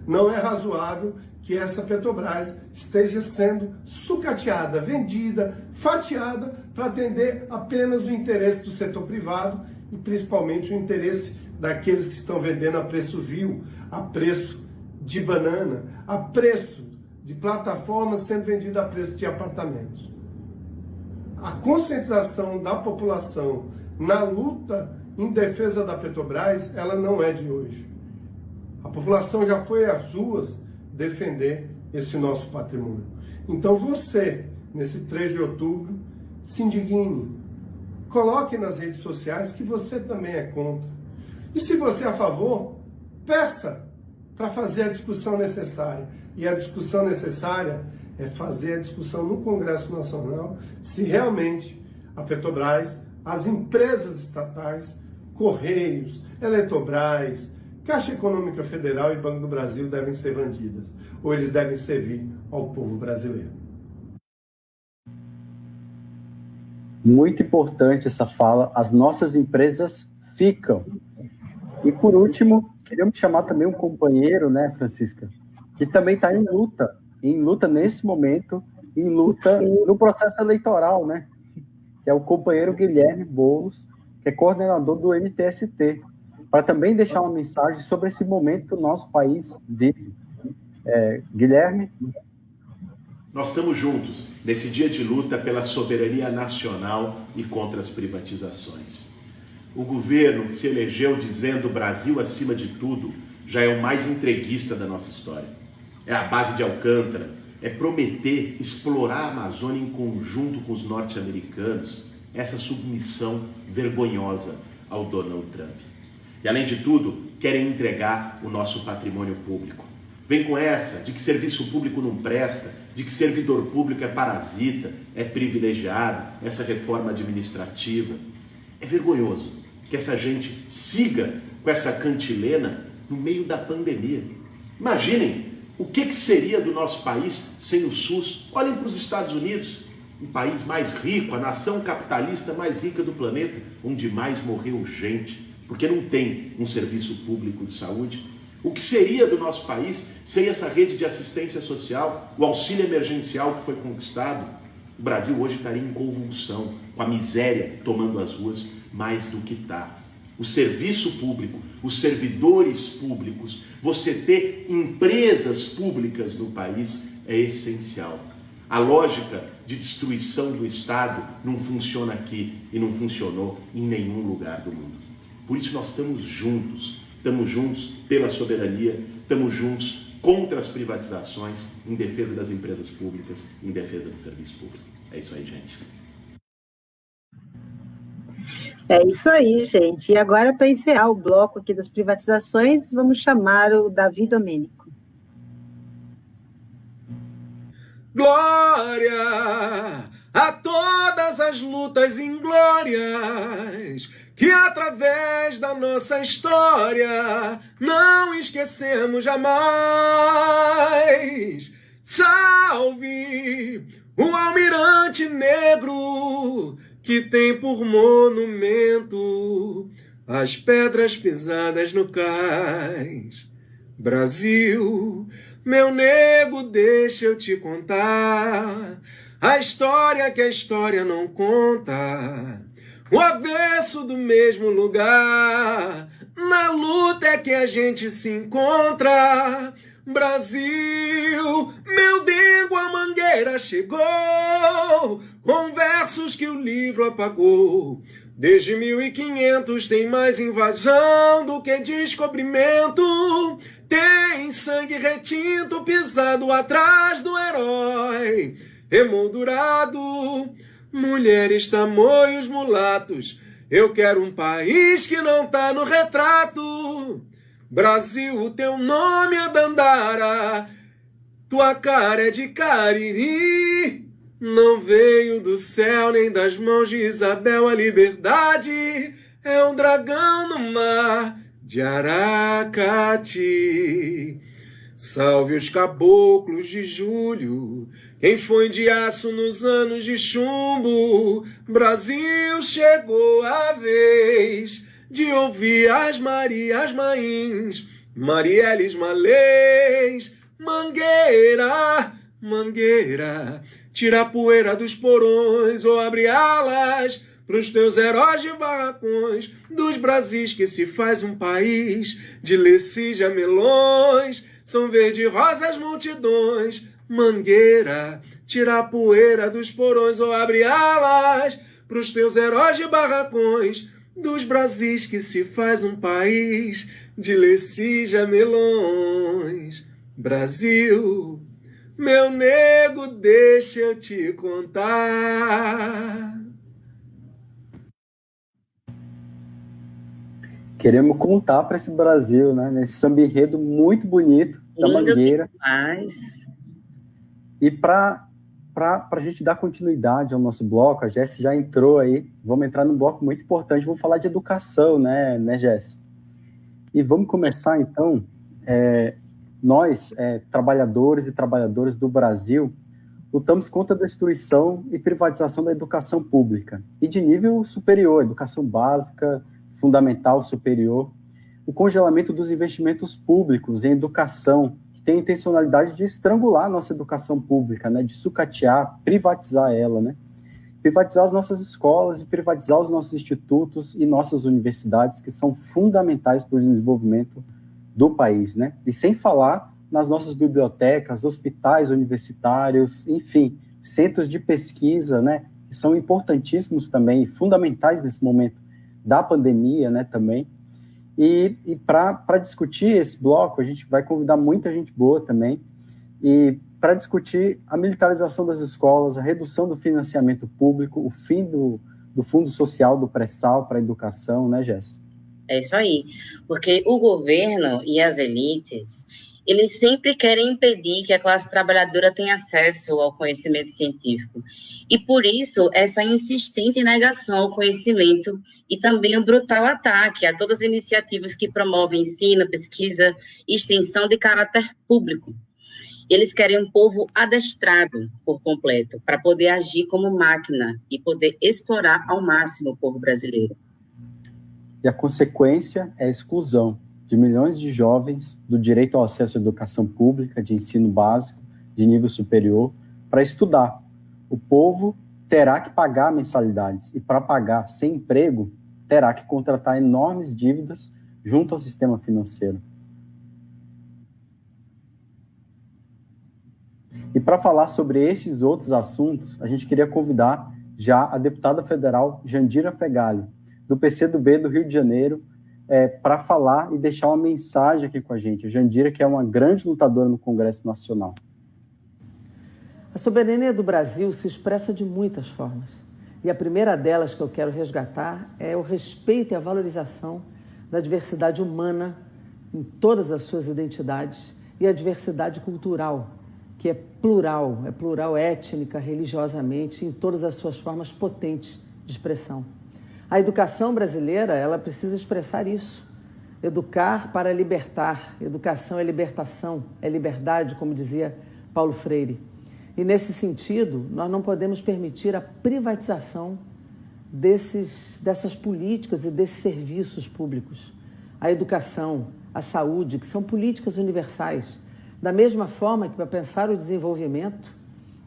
Não é razoável que essa Petrobras esteja sendo sucateada, vendida, fatiada para atender apenas o interesse do setor privado e principalmente o interesse daqueles que estão vendendo a preço vil, a preço de banana, a preço de plataformas sendo vendida a preço de apartamentos. A conscientização da população na luta em defesa da Petrobras, ela não é de hoje. A população já foi às ruas defender esse nosso patrimônio. Então você, nesse 3 de outubro, se indigne. Coloque nas redes sociais que você também é contra. E se você é a favor, peça para fazer a discussão necessária. E a discussão necessária é fazer a discussão no Congresso Nacional se realmente a Petrobras, as empresas estatais, Correios, Eletrobras, Caixa Econômica Federal e Banco do Brasil devem ser vendidas, ou eles devem servir ao povo brasileiro. Muito importante essa fala, as nossas empresas ficam. E por último, queríamos chamar também um companheiro, né, Francisca, que também está em luta nesse momento, em luta no processo eleitoral, né, que é o companheiro Guilherme Boulos, que é coordenador do MTST, para também deixar uma mensagem sobre esse momento que o nosso país vive. Guilherme? Nós estamos juntos nesse dia de luta pela soberania nacional e contra as privatizações. O governo que se elegeu dizendo Brasil acima de tudo já é o mais entreguista da nossa história. É a base de Alcântara, é prometer explorar a Amazônia em conjunto com os norte-americanos, essa submissão vergonhosa ao Donald Trump. E, além de tudo, querem entregar o nosso patrimônio público. Vem com essa de que serviço público não presta, de que servidor público é parasita, é privilegiado, essa reforma administrativa. É vergonhoso que essa gente siga com essa cantilena no meio da pandemia. Imaginem o que seria do nosso país sem o SUS. Olhem para os Estados Unidos, um país mais rico, a nação capitalista mais rica do planeta, onde mais morreu gente, porque não tem um serviço público de saúde. O que seria do nosso país sem essa rede de assistência social, o auxílio emergencial que foi conquistado? O Brasil hoje estaria em convulsão, com a miséria tomando as ruas mais do que está. O serviço público, os servidores públicos, você ter empresas públicas no país é essencial. A lógica de destruição do Estado não funciona aqui e não funcionou em nenhum lugar do mundo. Por isso nós estamos juntos pela soberania, estamos juntos contra as privatizações, em defesa das empresas públicas, em defesa do serviço público. É isso aí, gente. É isso aí, gente. E agora, para encerrar o bloco aqui das privatizações, vamos chamar o Davi Domênico. Glória a todas as lutas inglórias que através da nossa história não esquecemos jamais. Salve o almirante negro que tem por monumento as pedras pisadas no cais. Brasil, meu nego, deixa eu te contar a história que a história não conta, o avesso do mesmo lugar. Na luta é que a gente se encontra. Brasil, meu dengo, a mangueira chegou com versos que o livro apagou. Desde 1500 tem mais invasão do que descobrimento. Tem sangue retinto pisado atrás do herói emoldurado. Mulheres, tamoios, mulatos. Eu quero um país que não tá no retrato. Brasil, o teu nome é Dandara, tua cara é de Cariri. Não veio do céu nem das mãos de Isabel a liberdade. É um dragão no mar de Aracati. Salve os caboclos de julho, quem foi de aço nos anos de chumbo. Brasil, chegou a vez de ouvir as Marias Mains, Marielles Malês. Mangueira, mangueira, tira a poeira dos porões ou abre alas pros teus heróis de barracões, dos Brasis que se faz um país de Lecígia melões. São verde e rosas multidões. Mangueira, tira a poeira dos porões ou abre alas pros teus heróis de barracões, dos Brasis que se faz um país de Lecígia melões. Brasil, meu nego, deixa eu te contar. Queremos contar para esse Brasil, né? Nesse samba enredo muito bonito da Mangueira. E para a gente dar continuidade ao nosso bloco, a Jéssica já entrou aí, vamos entrar num bloco muito importante, vamos falar de educação, né Jéssica? E vamos começar, então, nós, trabalhadores e trabalhadoras do Brasil, lutamos contra a destruição e privatização da educação pública, e de nível superior, educação básica, fundamental, superior, o congelamento dos investimentos públicos em educação, que tem a intencionalidade de estrangular a nossa educação pública, né, de sucatear, privatizar ela, né, privatizar as nossas escolas e privatizar os nossos institutos e nossas universidades, que são fundamentais para o desenvolvimento do país, né, e sem falar nas nossas bibliotecas, hospitais universitários, enfim, centros de pesquisa, né, que são importantíssimos também, fundamentais nesse momento da pandemia, né, também. E para discutir esse bloco, a gente vai convidar muita gente boa também, e para discutir a militarização das escolas, a redução do financiamento público, o fim do Fundo Social do Pré-Sal para a educação, né, Jéssica? É isso aí, porque o governo e as elites, eles sempre querem impedir que a classe trabalhadora tenha acesso ao conhecimento científico. E por isso, essa insistente negação ao conhecimento e também o brutal ataque a todas as iniciativas que promovem ensino, pesquisa e extensão de caráter público. Eles querem um povo adestrado por completo, para poder agir como máquina e poder explorar ao máximo o povo brasileiro. E a consequência é a exclusão de milhões de jovens do direito ao acesso à educação pública, de ensino básico, de nível superior, para estudar. O povo terá que pagar mensalidades e, para pagar sem emprego, terá que contratar enormes dívidas junto ao sistema financeiro. E para falar sobre estes outros assuntos, a gente queria convidar já a deputada federal Jandira Fegali, do PCdoB do Rio de Janeiro, para falar e deixar uma mensagem aqui com a gente. A Jandira, que é uma grande lutadora no Congresso Nacional. A soberania do Brasil se expressa de muitas formas. E a primeira delas que eu quero resgatar é o respeito e a valorização da diversidade humana em todas as suas identidades e a diversidade cultural, que é plural étnica, religiosamente, em todas as suas formas potentes de expressão. A educação brasileira, ela precisa expressar isso. Educar para libertar. Educação é libertação, é liberdade, como dizia Paulo Freire. E, nesse sentido, nós não podemos permitir a privatização dessas políticas e desses serviços públicos. A educação, a saúde, que são políticas universais. Da mesma forma que, para pensar o desenvolvimento,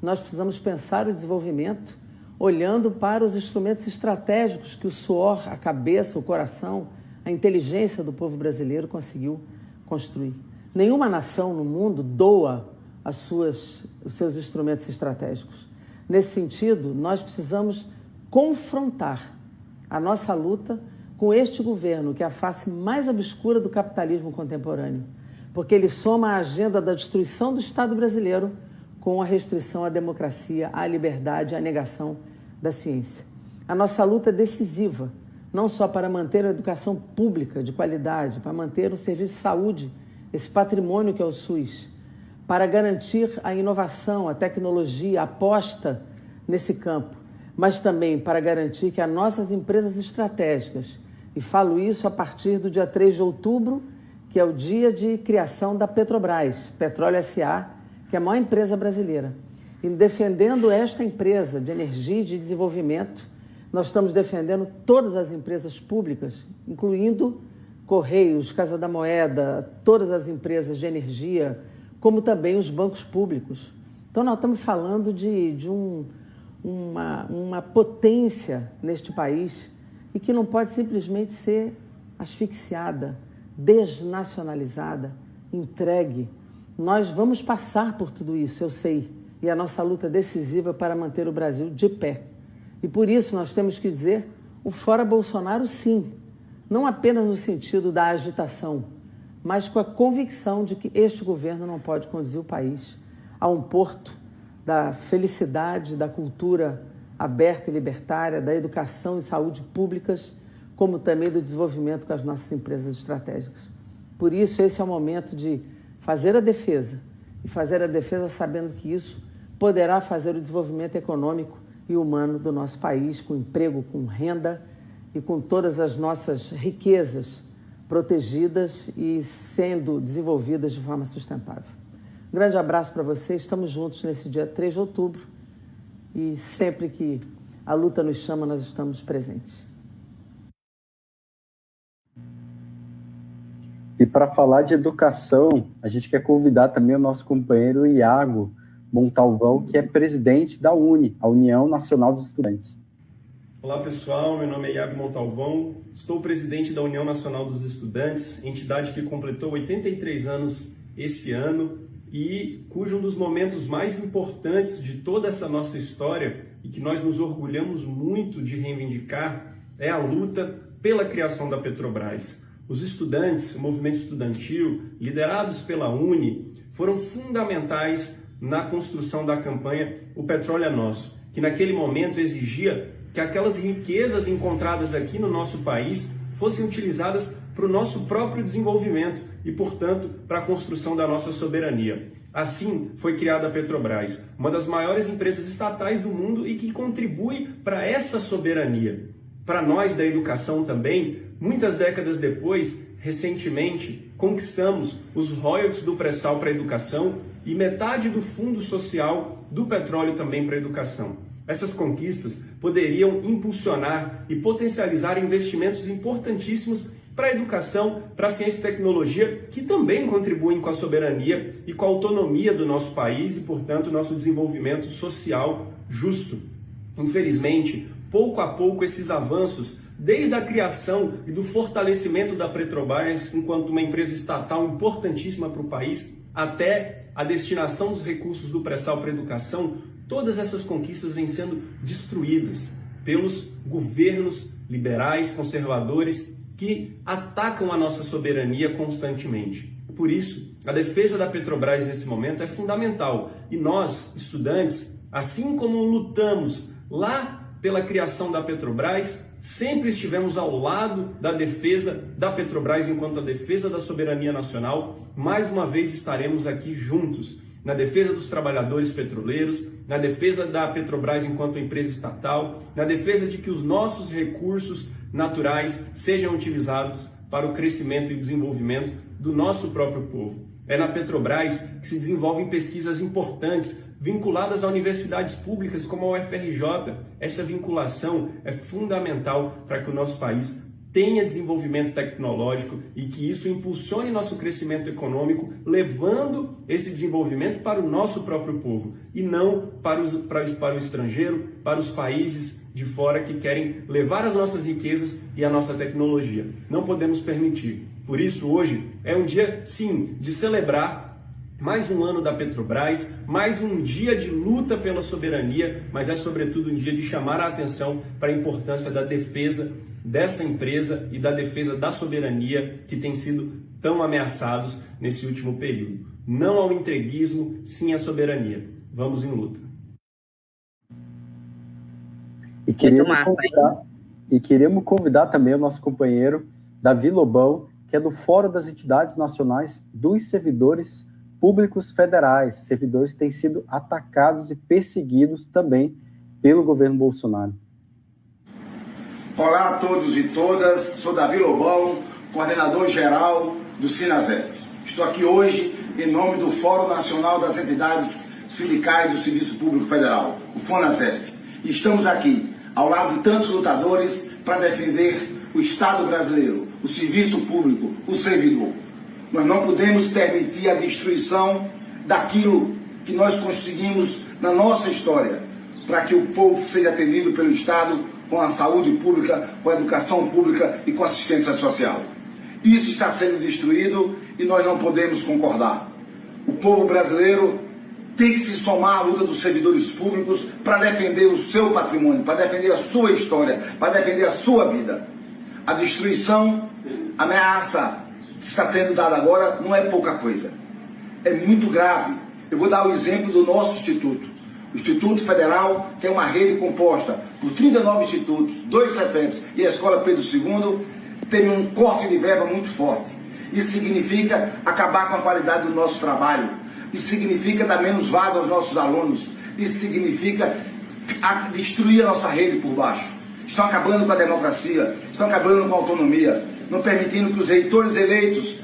nós precisamos pensar o desenvolvimento olhando para os instrumentos estratégicos que o suor, a cabeça, o coração, a inteligência do povo brasileiro conseguiu construir. Nenhuma nação no mundo doa os seus instrumentos estratégicos. Nesse sentido, nós precisamos confrontar a nossa luta com este governo, que é a face mais obscura do capitalismo contemporâneo, porque ele soma a agenda da destruição do Estado brasileiro com a restrição à democracia, à liberdade, à negação da ciência. A nossa luta é decisiva, não só para manter a educação pública de qualidade, para manter o serviço de saúde, esse patrimônio que é o SUS, para garantir a inovação, a tecnologia, a aposta nesse campo, mas também para garantir que as nossas empresas estratégicas, e falo isso a partir do dia 3 de outubro, que é o dia de criação da Petrobras, Petróleo S.A., que é a maior empresa brasileira. E defendendo esta empresa de energia e de desenvolvimento, nós estamos defendendo todas as empresas públicas, incluindo Correios, Casa da Moeda, todas as empresas de energia, como também os bancos públicos. Então, nós estamos falando de uma potência neste país e que não pode simplesmente ser asfixiada, desnacionalizada, entregue. Nós vamos passar por tudo isso, eu sei. E a nossa luta é decisiva para manter o Brasil de pé. E por isso nós temos que dizer o fora Bolsonaro sim, não apenas no sentido da agitação, mas com a convicção de que este governo não pode conduzir o país a um porto da felicidade, da cultura aberta e libertária, da educação e saúde públicas, como também do desenvolvimento com as nossas empresas estratégicas. Por isso, esse é o momento de fazer a defesa, e fazer a defesa sabendo que isso poderá fazer o desenvolvimento econômico e humano do nosso país, com emprego, com renda e com todas as nossas riquezas protegidas e sendo desenvolvidas de forma sustentável. Um grande abraço para vocês, estamos juntos nesse dia 3 de outubro e sempre que a luta nos chama, nós estamos presentes. E para falar de educação, a gente quer convidar também o nosso companheiro Iago Montalvão, que é presidente da UNE, a União Nacional dos Estudantes. Olá pessoal, meu nome é Iago Montalvão, estou presidente da União Nacional dos Estudantes, entidade que completou 83 anos esse ano e cujo um dos momentos mais importantes de toda essa nossa história e que nós nos orgulhamos muito de reivindicar é a luta pela criação da Petrobras. Os estudantes, o movimento estudantil, liderados pela UNE, foram fundamentais na construção da campanha O Petróleo é Nosso, que naquele momento exigia que aquelas riquezas encontradas aqui no nosso país fossem utilizadas para o nosso próprio desenvolvimento e, portanto, para a construção da nossa soberania. Assim foi criada a Petrobras, uma das maiores empresas estatais do mundo e que contribui para essa soberania. Para nós da educação também, muitas décadas depois, recentemente, conquistamos os royalties do pré-sal para a educação e metade do fundo social do petróleo também para a educação. Essas conquistas poderiam impulsionar e potencializar investimentos importantíssimos para a educação, para a ciência e tecnologia, que também contribuem com a soberania e com a autonomia do nosso país e, portanto, nosso desenvolvimento social justo. Infelizmente, pouco a pouco, esses avanços, desde a criação e do fortalecimento da Petrobras enquanto uma empresa estatal importantíssima para o país, até a destinação dos recursos do pré-sal para a educação, todas essas conquistas vêm sendo destruídas pelos governos liberais, conservadores, que atacam a nossa soberania constantemente. Por isso, a defesa da Petrobras nesse momento é fundamental. E nós, estudantes, assim como lutamos lá pela criação da Petrobras, sempre estivemos ao lado da defesa da Petrobras enquanto a defesa da soberania nacional. Mais uma vez estaremos aqui juntos, na defesa dos trabalhadores petroleiros, na defesa da Petrobras enquanto empresa estatal, na defesa de que os nossos recursos naturais sejam utilizados para o crescimento e desenvolvimento do nosso próprio povo. É na Petrobras que se desenvolvem pesquisas importantes vinculadas a universidades públicas como a UFRJ. Essa vinculação é fundamental para que o nosso país tenha desenvolvimento tecnológico e que isso impulsione nosso crescimento econômico, levando esse desenvolvimento para o nosso próprio povo e não para o estrangeiro, para os países de fora que querem levar as nossas riquezas e a nossa tecnologia. Não podemos permitir. Por isso, hoje é um dia, sim, de celebrar mais um ano da Petrobras, mais um dia de luta pela soberania, mas é sobretudo um dia de chamar a atenção para a importância da defesa dessa empresa e da defesa da soberania que tem sido tão ameaçados nesse último período. Não ao entreguismo, sim à soberania. Vamos em luta. E queremos convidar também o nosso companheiro Davi Lobão, que é do Fórum das Entidades Nacionais dos Servidores Públicos Federais, servidores que têm sido atacados e perseguidos também pelo governo Bolsonaro. Olá a todos e todas, sou Davi Lobão, coordenador geral do Sinasef. Estou aqui hoje em nome do Fórum Nacional das Entidades Sindicais do Serviço Público Federal, o FONASEF. E estamos aqui, ao lado de tantos lutadores, para defender o Estado brasileiro, o serviço público, o servidor. Nós não podemos permitir a destruição daquilo que nós conseguimos na nossa história, para que o povo seja atendido pelo Estado com a saúde pública, com a educação pública e com a assistência social. Isso está sendo destruído e nós não podemos concordar. O povo brasileiro tem que se somar à luta dos servidores públicos para defender o seu patrimônio, para defender a sua história, para defender a sua vida. A destruição, a ameaça que está tendo dada agora não é pouca coisa. É muito grave. Eu vou dar o exemplo do nosso instituto. O Instituto Federal, que é uma rede composta por 39 institutos, 2 CEPENs e a Escola Pedro II, tem um corte de verba muito forte. Isso significa acabar com a qualidade do nosso trabalho. Isso significa dar menos vaga aos nossos alunos. Isso significa destruir a nossa rede por baixo. Estão acabando com a democracia, estão acabando com a autonomia, não permitindo que os reitores eleitos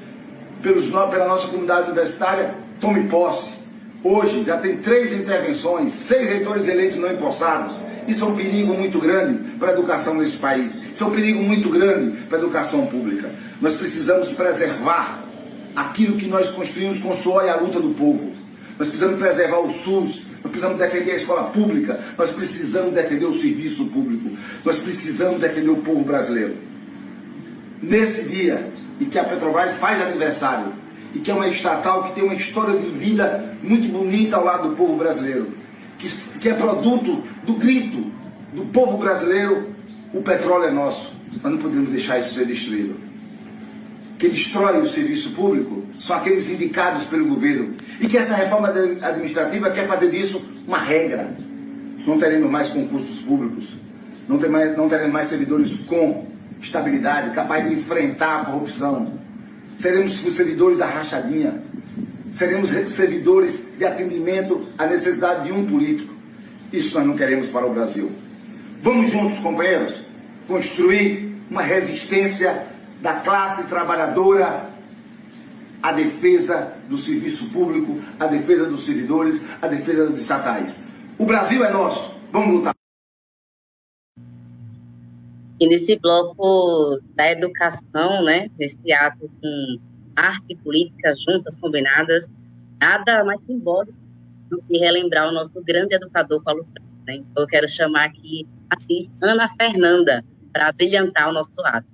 pela nossa comunidade universitária tomem posse. Hoje já tem 3 intervenções, 6 reitores eleitos não empossados. Isso é um perigo muito grande para a educação nesse país. Isso é um perigo muito grande para a educação pública. Nós precisamos preservar aquilo que nós construímos com o suor e a luta do povo. Nós precisamos preservar o SUS, nós precisamos defender a escola pública, nós precisamos defender o serviço público, nós precisamos defender o povo brasileiro. Nesse dia em que a Petrobras faz aniversário, e que é uma estatal que tem uma história de vida muito bonita ao lado do povo brasileiro, que é produto do grito do povo brasileiro, o petróleo é nosso. Nós não podemos deixar isso ser destruído. que destrói o serviço público são aqueles indicados pelo governo. E que essa reforma administrativa quer fazer disso uma regra. Não teremos mais concursos públicos, não teremos mais servidores com estabilidade, capazes de enfrentar a corrupção. Seremos os servidores da rachadinha. Seremos servidores de atendimento à necessidade de um político. Isso nós não queremos para o Brasil. Vamos juntos, companheiros, construir uma resistência da classe trabalhadora à defesa do serviço público, à defesa dos servidores, à defesa das estatais. O Brasil é nosso. Vamos lutar. E nesse bloco da educação, né, nesse ato com arte e política juntas, combinadas, nada mais simbólico do que relembrar o nosso grande educador Paulo Freire, né? Então, eu quero chamar aqui a atriz Ana Fernanda para brilhantar o nosso ato.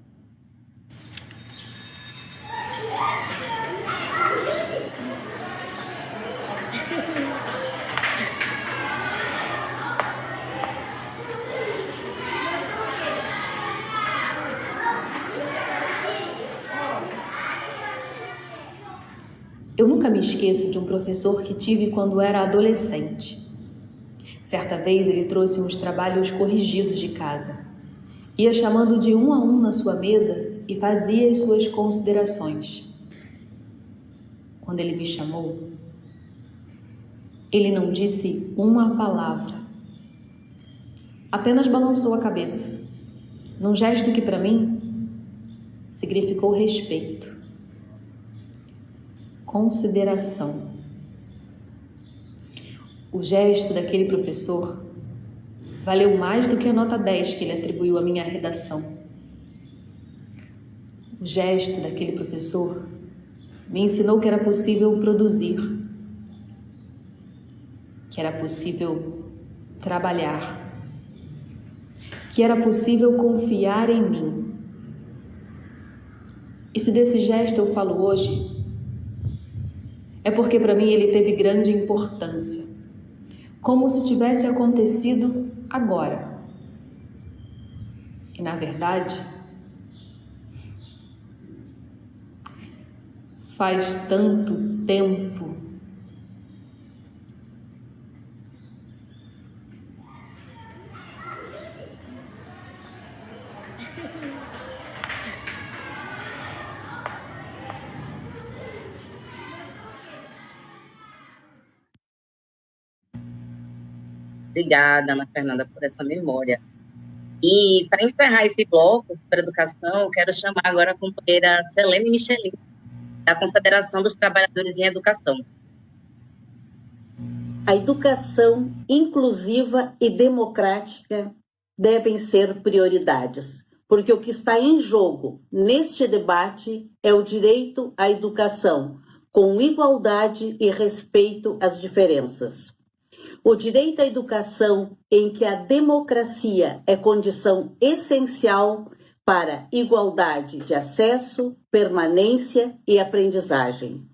Eu nunca me esqueço de um professor que tive quando era adolescente. Certa vez ele trouxe uns trabalhos corrigidos de casa. Ia chamando de um a um na sua mesa e fazia as suas considerações. Quando ele me chamou, ele não disse uma palavra. Apenas balançou a cabeça, num gesto que para mim significou respeito. Consideração. O gesto daquele professor valeu mais do que a nota 10 que ele atribuiu à minha redação. O gesto daquele professor me ensinou que era possível produzir, que era possível trabalhar, que era possível confiar em mim. E se desse gesto eu falo hoje, é porque para mim ele teve grande importância, como se tivesse acontecido agora. E na verdade, faz tanto tempo. Obrigada, Ana Fernanda, por essa memória. E, para encerrar esse bloco para educação, eu quero chamar agora a companheira Selene Michelin, da Confederação dos Trabalhadores em Educação. A educação inclusiva e democrática devem ser prioridades, porque o que está em jogo neste debate é o direito à educação, com igualdade e respeito às diferenças. O direito à educação, em que a democracia é condição essencial para igualdade de acesso, permanência e aprendizagem,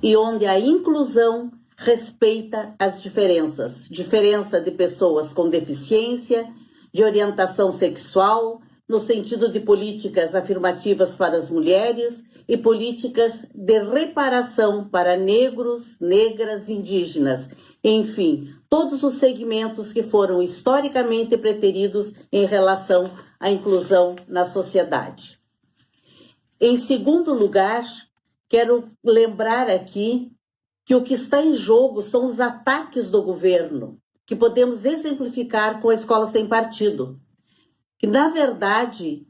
e onde a inclusão respeita as diferenças, diferença de pessoas com deficiência, de orientação sexual, no sentido de políticas afirmativas para as mulheres e políticas de reparação para negros, negras, indígenas, enfim, todos os segmentos que foram historicamente preteridos em relação à inclusão na sociedade. Em segundo lugar, quero lembrar aqui que o que está em jogo são os ataques do governo, que podemos exemplificar com a Escola Sem Partido, que, na verdade,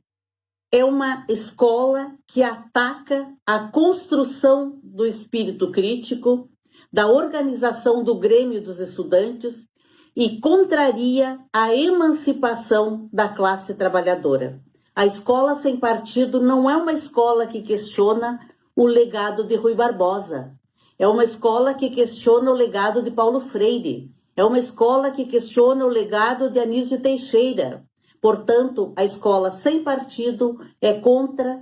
é uma escola que ataca a construção do espírito crítico, da organização do Grêmio dos Estudantes e contraria a emancipação da classe trabalhadora. A Escola Sem Partido não é uma escola que questiona o legado de Rui Barbosa, é uma escola que questiona o legado de Paulo Freire, é uma escola que questiona o legado de Anísio Teixeira. Portanto, a Escola Sem Partido é contra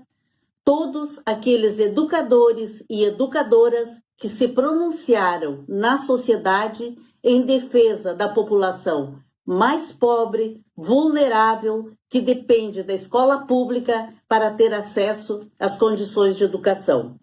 todos aqueles educadores e educadoras que se pronunciaram na sociedade em defesa da população mais pobre, vulnerável, que depende da escola pública para ter acesso às condições de educação.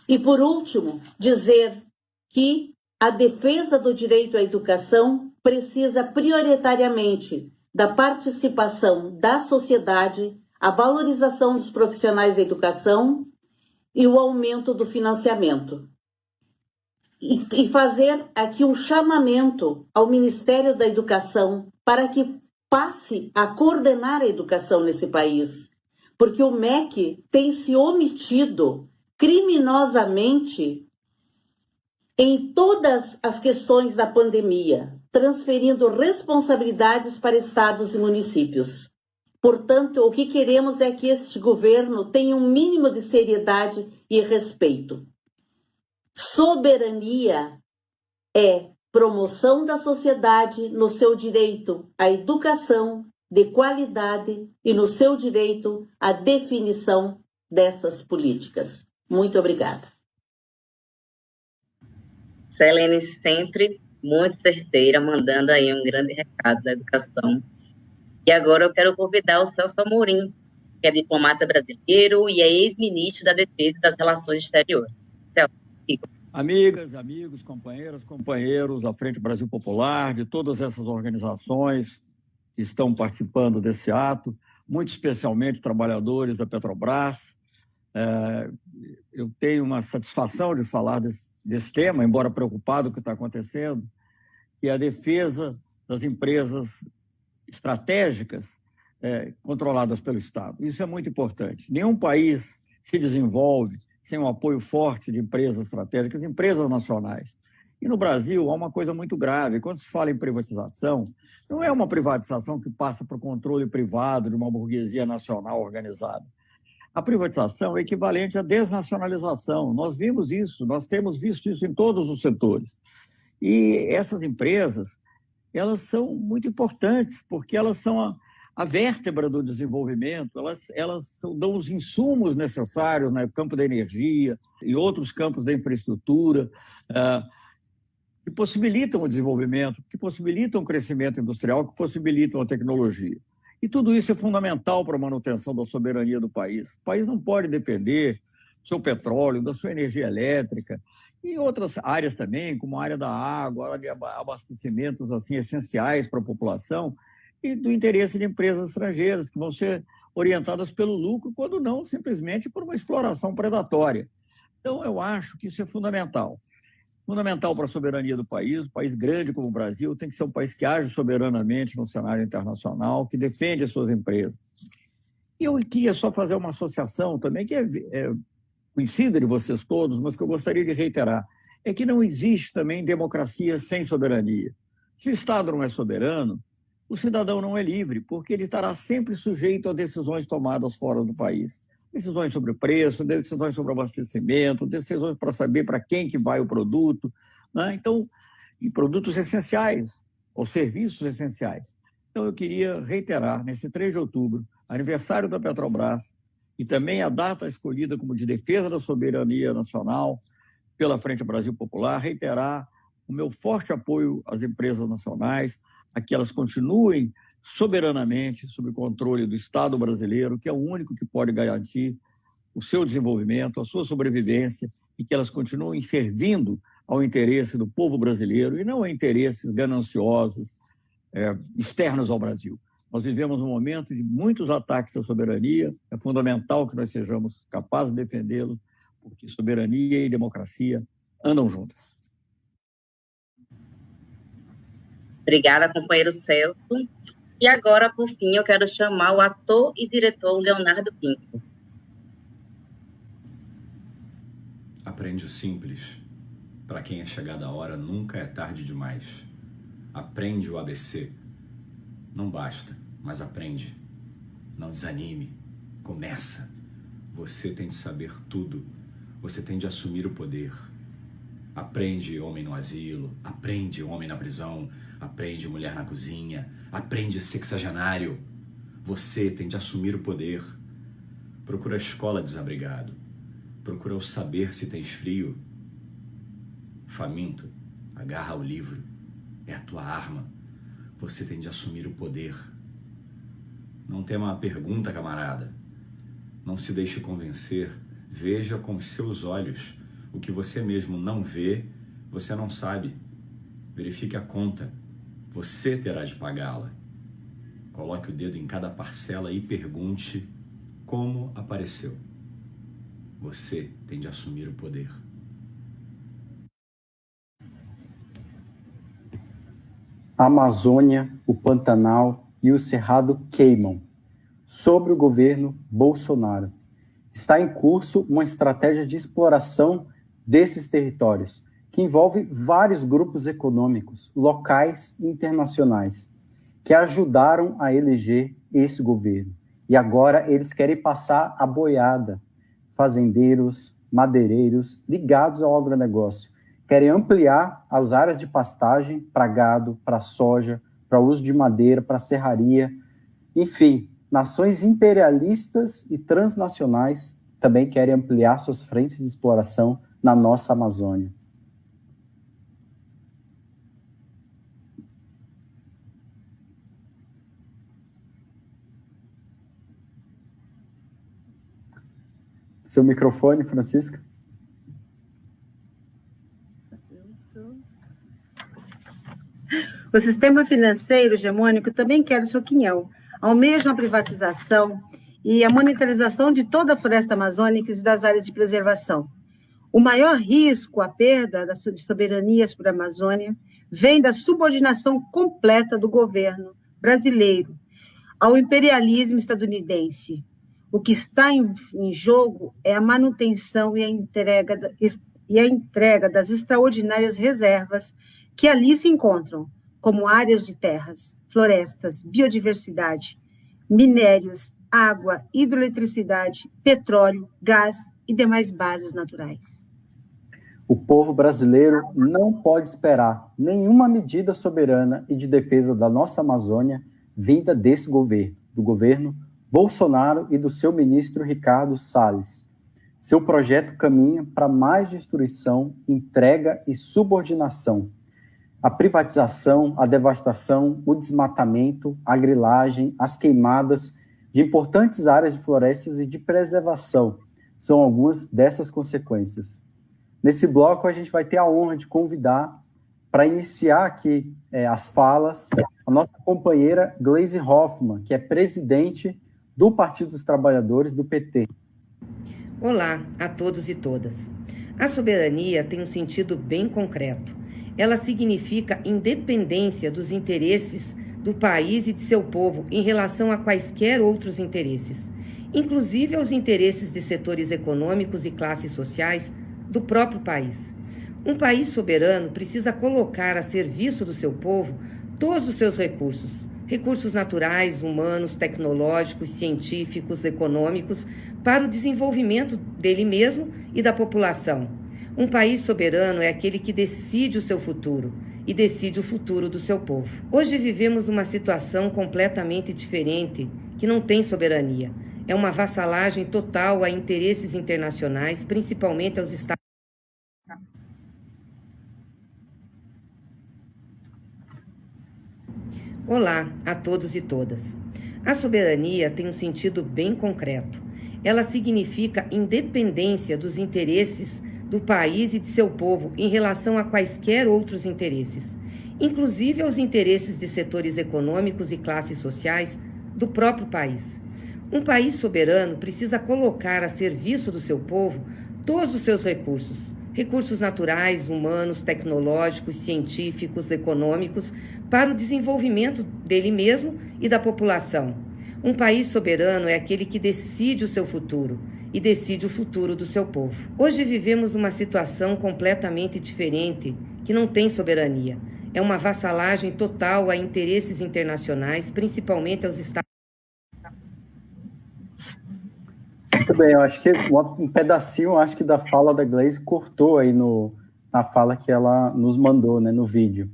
E, por último, dizer que a defesa do direito à educação precisa prioritariamente da participação da sociedade, a valorização dos profissionais da educação e o aumento do financiamento. E fazer aqui um chamamento ao Ministério da Educação para que passe a coordenar a educação nesse país, porque o MEC tem se omitido criminosamente em todas as questões da pandemia, transferindo responsabilidades para estados e municípios. Portanto, o que queremos é que este governo tenha um mínimo de seriedade e respeito. Soberania é promoção da sociedade no seu direito à educação de qualidade e no seu direito à definição dessas políticas. Muito obrigada. Selene sempre muito certeira, mandando aí um grande recado da educação. E agora eu quero convidar o Celso Amorim, que é diplomata brasileiro e é ex-ministro da Defesa e das Relações Exteriores. Celso, fico. Amigas, amigos, companheiras, companheiros da Frente Brasil Popular, de todas essas organizações que estão participando desse ato, muito especialmente trabalhadores da Petrobras. Eu tenho uma satisfação de falar desse tema, embora preocupado com o que está acontecendo, que é a defesa das empresas estratégicas controladas pelo Estado. Isso é muito importante. Nenhum país se desenvolve sem um apoio forte de empresas estratégicas, empresas nacionais. E no Brasil há uma coisa muito grave. Quando se fala em privatização, não é uma privatização que passa para o controle privado de uma burguesia nacional organizada. A privatização é equivalente à desnacionalização. Nós vimos isso, nós temos visto isso em todos os setores. E essas empresas, elas são muito importantes, porque elas são a vértebra do desenvolvimento, elas dão os insumos necessários no campo da energia e outros campos da infraestrutura, que possibilitam o desenvolvimento, que possibilitam o crescimento industrial, que possibilitam a tecnologia. E tudo isso é fundamental para a manutenção da soberania do país. O país não pode depender do seu petróleo, da sua energia elétrica, e outras áreas também, como a área da água, a área de abastecimentos assim, essenciais para a população, e do interesse de empresas estrangeiras, que vão ser orientadas pelo lucro, quando não simplesmente por uma exploração predatória. Então, eu acho que isso é fundamental. Fundamental para a soberania do país. Um país grande como o Brasil tem que ser um país que age soberanamente no cenário internacional, que defende as suas empresas. E eu queria só fazer uma associação também, que é conhecida de vocês todos, mas que eu gostaria de reiterar, é que não existe também democracia sem soberania. Se o Estado não é soberano, o cidadão não é livre, porque ele estará sempre sujeito a decisões tomadas fora do país. Decisões sobre preço, decisões sobre abastecimento, decisões para saber para quem que vai o produto, né? Então, e produtos essenciais, ou serviços essenciais. Então, eu queria reiterar, nesse 3 de outubro, aniversário da Petrobras, e também a data escolhida como de defesa da soberania nacional pela Frente Brasil Popular, reiterar o meu forte apoio às empresas nacionais, a que elas continuem soberanamente sob o controle do Estado brasileiro, que é o único que pode garantir o seu desenvolvimento, a sua sobrevivência, e que elas continuem servindo ao interesse do povo brasileiro e não a interesses gananciosos externos ao Brasil. Nós vivemos um momento de muitos ataques à soberania, é fundamental que nós sejamos capazes de defendê-lo, porque soberania e democracia andam juntas. Obrigada, companheiro Celso. E agora, por fim, eu quero chamar o ator e diretor Leonardo Pinto. Aprende o simples. Para quem é chegada a hora, nunca é tarde demais. Aprende o ABC. Não basta, mas aprende. Não desanime. Começa. Você tem de saber tudo. Você tem de assumir o poder. Aprende homem no asilo. Aprende homem na prisão. Aprende mulher na cozinha. Aprende sexagenário. Você tem de assumir o poder. Procura a escola desabrigado. Procura o saber se tens frio. Faminto, agarra o livro. É a tua arma. você tem de assumir o poder. Não tema a pergunta, camarada. Não se deixe convencer. Veja com os seus olhos. O que você mesmo não vê, você não sabe. Verifique a conta. Você terá de pagá-la. Coloque o dedo em cada parcela e pergunte como apareceu. Você tem de assumir o poder. A Amazônia, o Pantanal e o Cerrado queimam. Sobre o governo Bolsonaro. Está em curso uma estratégia de exploração desses territórios, que envolve vários grupos econômicos, locais e internacionais, que ajudaram a eleger esse governo. E agora eles querem passar a boiada. Fazendeiros, madeireiros ligados ao agronegócio querem ampliar as áreas de pastagem para gado, para soja, para uso de madeira, para serraria. Enfim, nações imperialistas e transnacionais também querem ampliar suas frentes de exploração na nossa Amazônia. Seu microfone, Francisca. O sistema financeiro hegemônico também quer sua quinhão. Almejam a privatização e a monetarização de toda a floresta amazônica e das áreas de preservação. O maior risco, a perda de soberanias por Amazônia, vem da subordinação completa do governo brasileiro ao imperialismo estadunidense. O que está em jogo é a manutenção e a entrega das extraordinárias reservas que ali se encontram, como áreas de terras, florestas, biodiversidade, minérios, água, hidroeletricidade, petróleo, gás e demais bases naturais. O povo brasileiro não pode esperar nenhuma medida soberana e de defesa da nossa Amazônia vinda desse governo, do governo Bolsonaro e do seu ministro Ricardo Salles. Seu projeto caminha para mais destruição, entrega e subordinação. A privatização, a devastação, o desmatamento, a grilagem, as queimadas de importantes áreas de florestas e de preservação são algumas dessas consequências. Nesse bloco, a gente vai ter a honra de convidar para iniciar aqui as falas a nossa companheira Gleisi Hoffmann, que é presidente do Partido dos Trabalhadores, do PT. Olá a todos e todas. A soberania tem um sentido bem concreto. Ela significa independência dos interesses do país e de seu povo em relação a quaisquer outros interesses, inclusive aos interesses de setores econômicos e classes sociais do próprio país. Um país soberano precisa colocar a serviço do seu povo todos os seus recursos naturais, humanos, tecnológicos, científicos, econômicos, para o desenvolvimento dele mesmo e da população. Um país soberano é aquele que decide o seu futuro e decide o futuro do seu povo. Hoje vivemos uma situação completamente diferente, que não tem soberania. É uma vassalagem total a interesses internacionais, principalmente aos Estados Unidos. Olá a todos e todas. A soberania tem um sentido bem concreto. Ela significa independência dos interesses do país e de seu povo em relação a quaisquer outros interesses, inclusive aos interesses de setores econômicos e classes sociais do próprio país. Um país soberano precisa colocar a serviço do seu povo todos os seus recursos naturais, humanos, tecnológicos, científicos, econômicos, para o desenvolvimento dele mesmo e da população. Um país soberano é aquele que decide o seu futuro e decide o futuro do seu povo. Hoje vivemos uma situação completamente diferente, que não tem soberania. É uma vassalagem total a interesses internacionais, principalmente aos Estados Unidos. Muito bem, eu acho que um pedacinho, acho que da fala da Gleisi cortou aí na fala que ela nos mandou, né, no vídeo.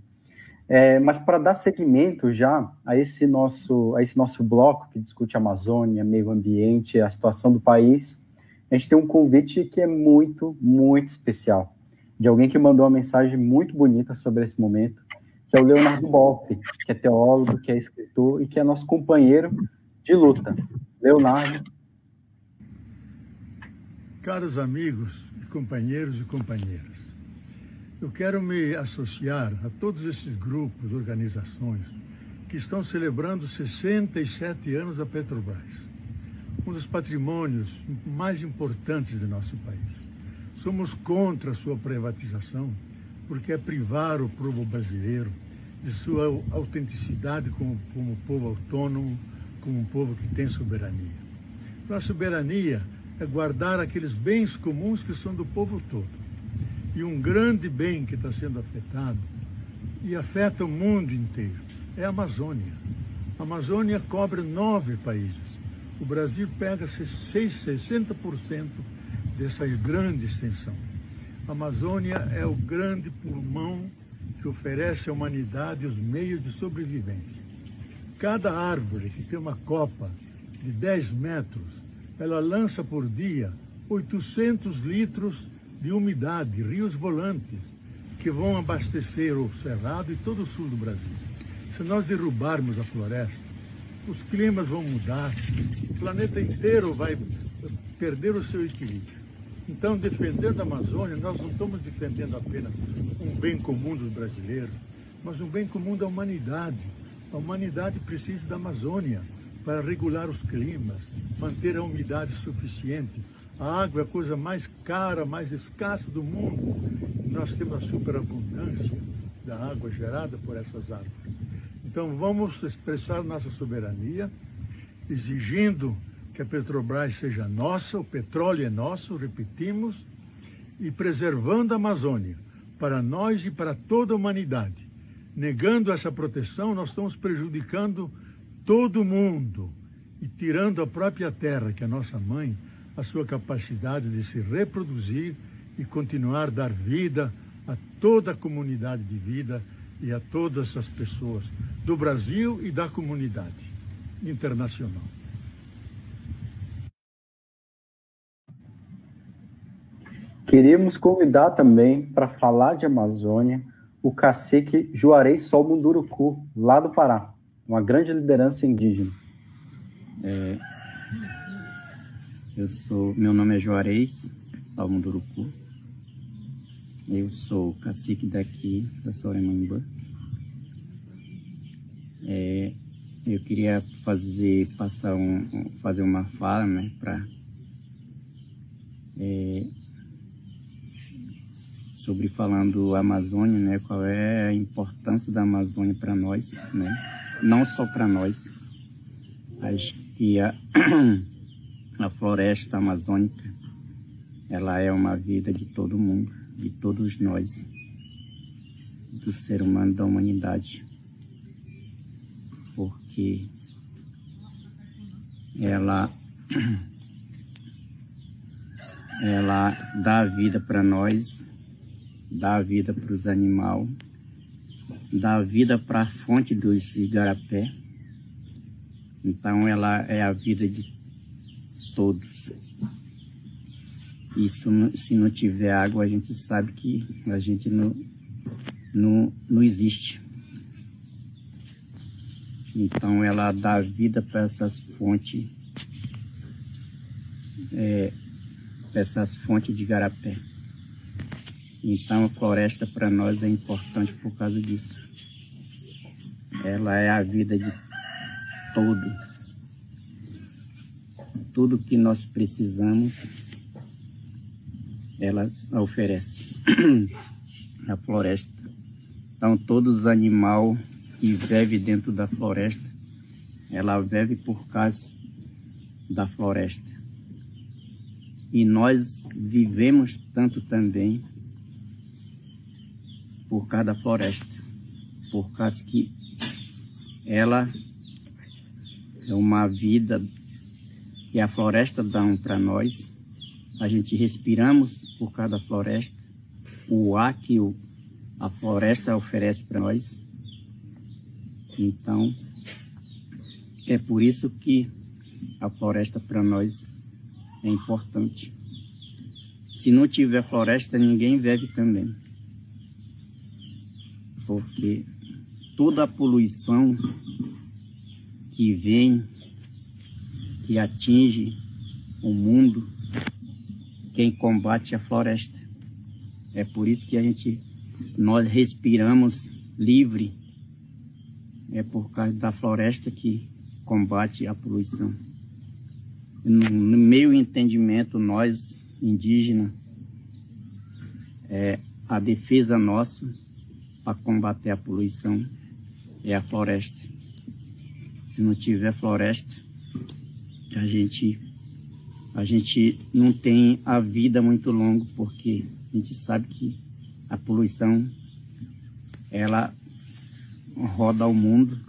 Mas para dar seguimento já a esse nosso bloco que discute a Amazônia, meio ambiente, a situação do país, a gente tem um convite que é muito, muito especial, de alguém que mandou uma mensagem muito bonita sobre esse momento, que é o Leonardo Boff, que é teólogo, que é escritor e que é nosso companheiro de luta. Leonardo. Caros amigos, companheiros e companheiras, eu quero me associar a todos esses grupos, organizações, que estão celebrando 67 anos da Petrobras, um dos patrimônios mais importantes do nosso país. Somos contra a sua privatização, porque é privar o povo brasileiro de sua autenticidade como povo autônomo, como um povo que tem soberania. Então, a soberania é guardar aqueles bens comuns que são do povo todo. E um grande bem que está sendo afetado, e afeta o mundo inteiro, é a Amazônia. A Amazônia cobre 9 países. O Brasil pega 60% dessa grande extensão. A Amazônia é o grande pulmão que oferece à humanidade os meios de sobrevivência. Cada árvore que tem uma copa de 10 metros, ela lança por dia 800 litros de umidade, rios volantes, que vão abastecer o Cerrado e todo o sul do Brasil. Se nós derrubarmos a floresta, os climas vão mudar, o planeta inteiro vai perder o seu equilíbrio. Então, defendendo a Amazônia, nós não estamos defendendo apenas um bem comum dos brasileiros, mas um bem comum da humanidade. A humanidade precisa da Amazônia para regular os climas, manter a umidade suficiente. A água é a coisa mais cara, mais escassa do mundo. Nós temos a superabundância da água gerada por essas árvores. Então vamos expressar nossa soberania, exigindo que a Petrobras seja nossa, o petróleo é nosso, repetimos, e preservando a Amazônia para nós e para toda a humanidade. Negando essa proteção, nós estamos prejudicando todo mundo e tirando a própria terra, que é a nossa mãe, a sua capacidade de se reproduzir e continuar a dar vida a toda a comunidade de vida e a todas as pessoas do Brasil e da comunidade internacional. Queríamos convidar também para falar de Amazônia o cacique Juarez Sol Munduruku, lá do Pará, uma grande liderança indígena. Meu nome é Juarez Sol Munduruku. Eu sou cacique daqui, da Soremamba. Eu queria fazer uma fala, né, sobre falando Amazônia, né, qual é a importância da Amazônia para nós, né, não só para nós. Acho que a floresta amazônica, ela é uma vida de todo mundo, de todos nós, do ser humano, da humanidade, porque ela dá vida para nós, dá vida para os animais, dá vida para a fonte dos igarapé. Então ela é a vida de todos. E se não tiver água, a gente sabe que a gente não existe. Então ela dá vida para essas fontes, de igarapé. Então a floresta para nós é importante por causa disso. Ela é a vida de tudo que nós precisamos, ela oferece, a floresta. Então todos os animais que vivem dentro da floresta, ela vive por causa da floresta. E nós vivemos tanto também por causa da floresta, por causa que ela é uma vida que a floresta dá para nós. A gente respiramos por causa da floresta, o ar que a floresta oferece para nós. Então, é por isso que a floresta para nós é importante. Se não tiver floresta, ninguém vive também. Porque toda a poluição que vem, que atinge o mundo, quem combate a floresta. É por isso que nós respiramos livre. É por causa da floresta que combate a poluição. No meu entendimento, nós, indígenas, a defesa nossa para combater a poluição é a floresta. Se não tiver floresta, a gente não tem a vida muito longa, porque a gente sabe que a poluição, ela roda o mundo,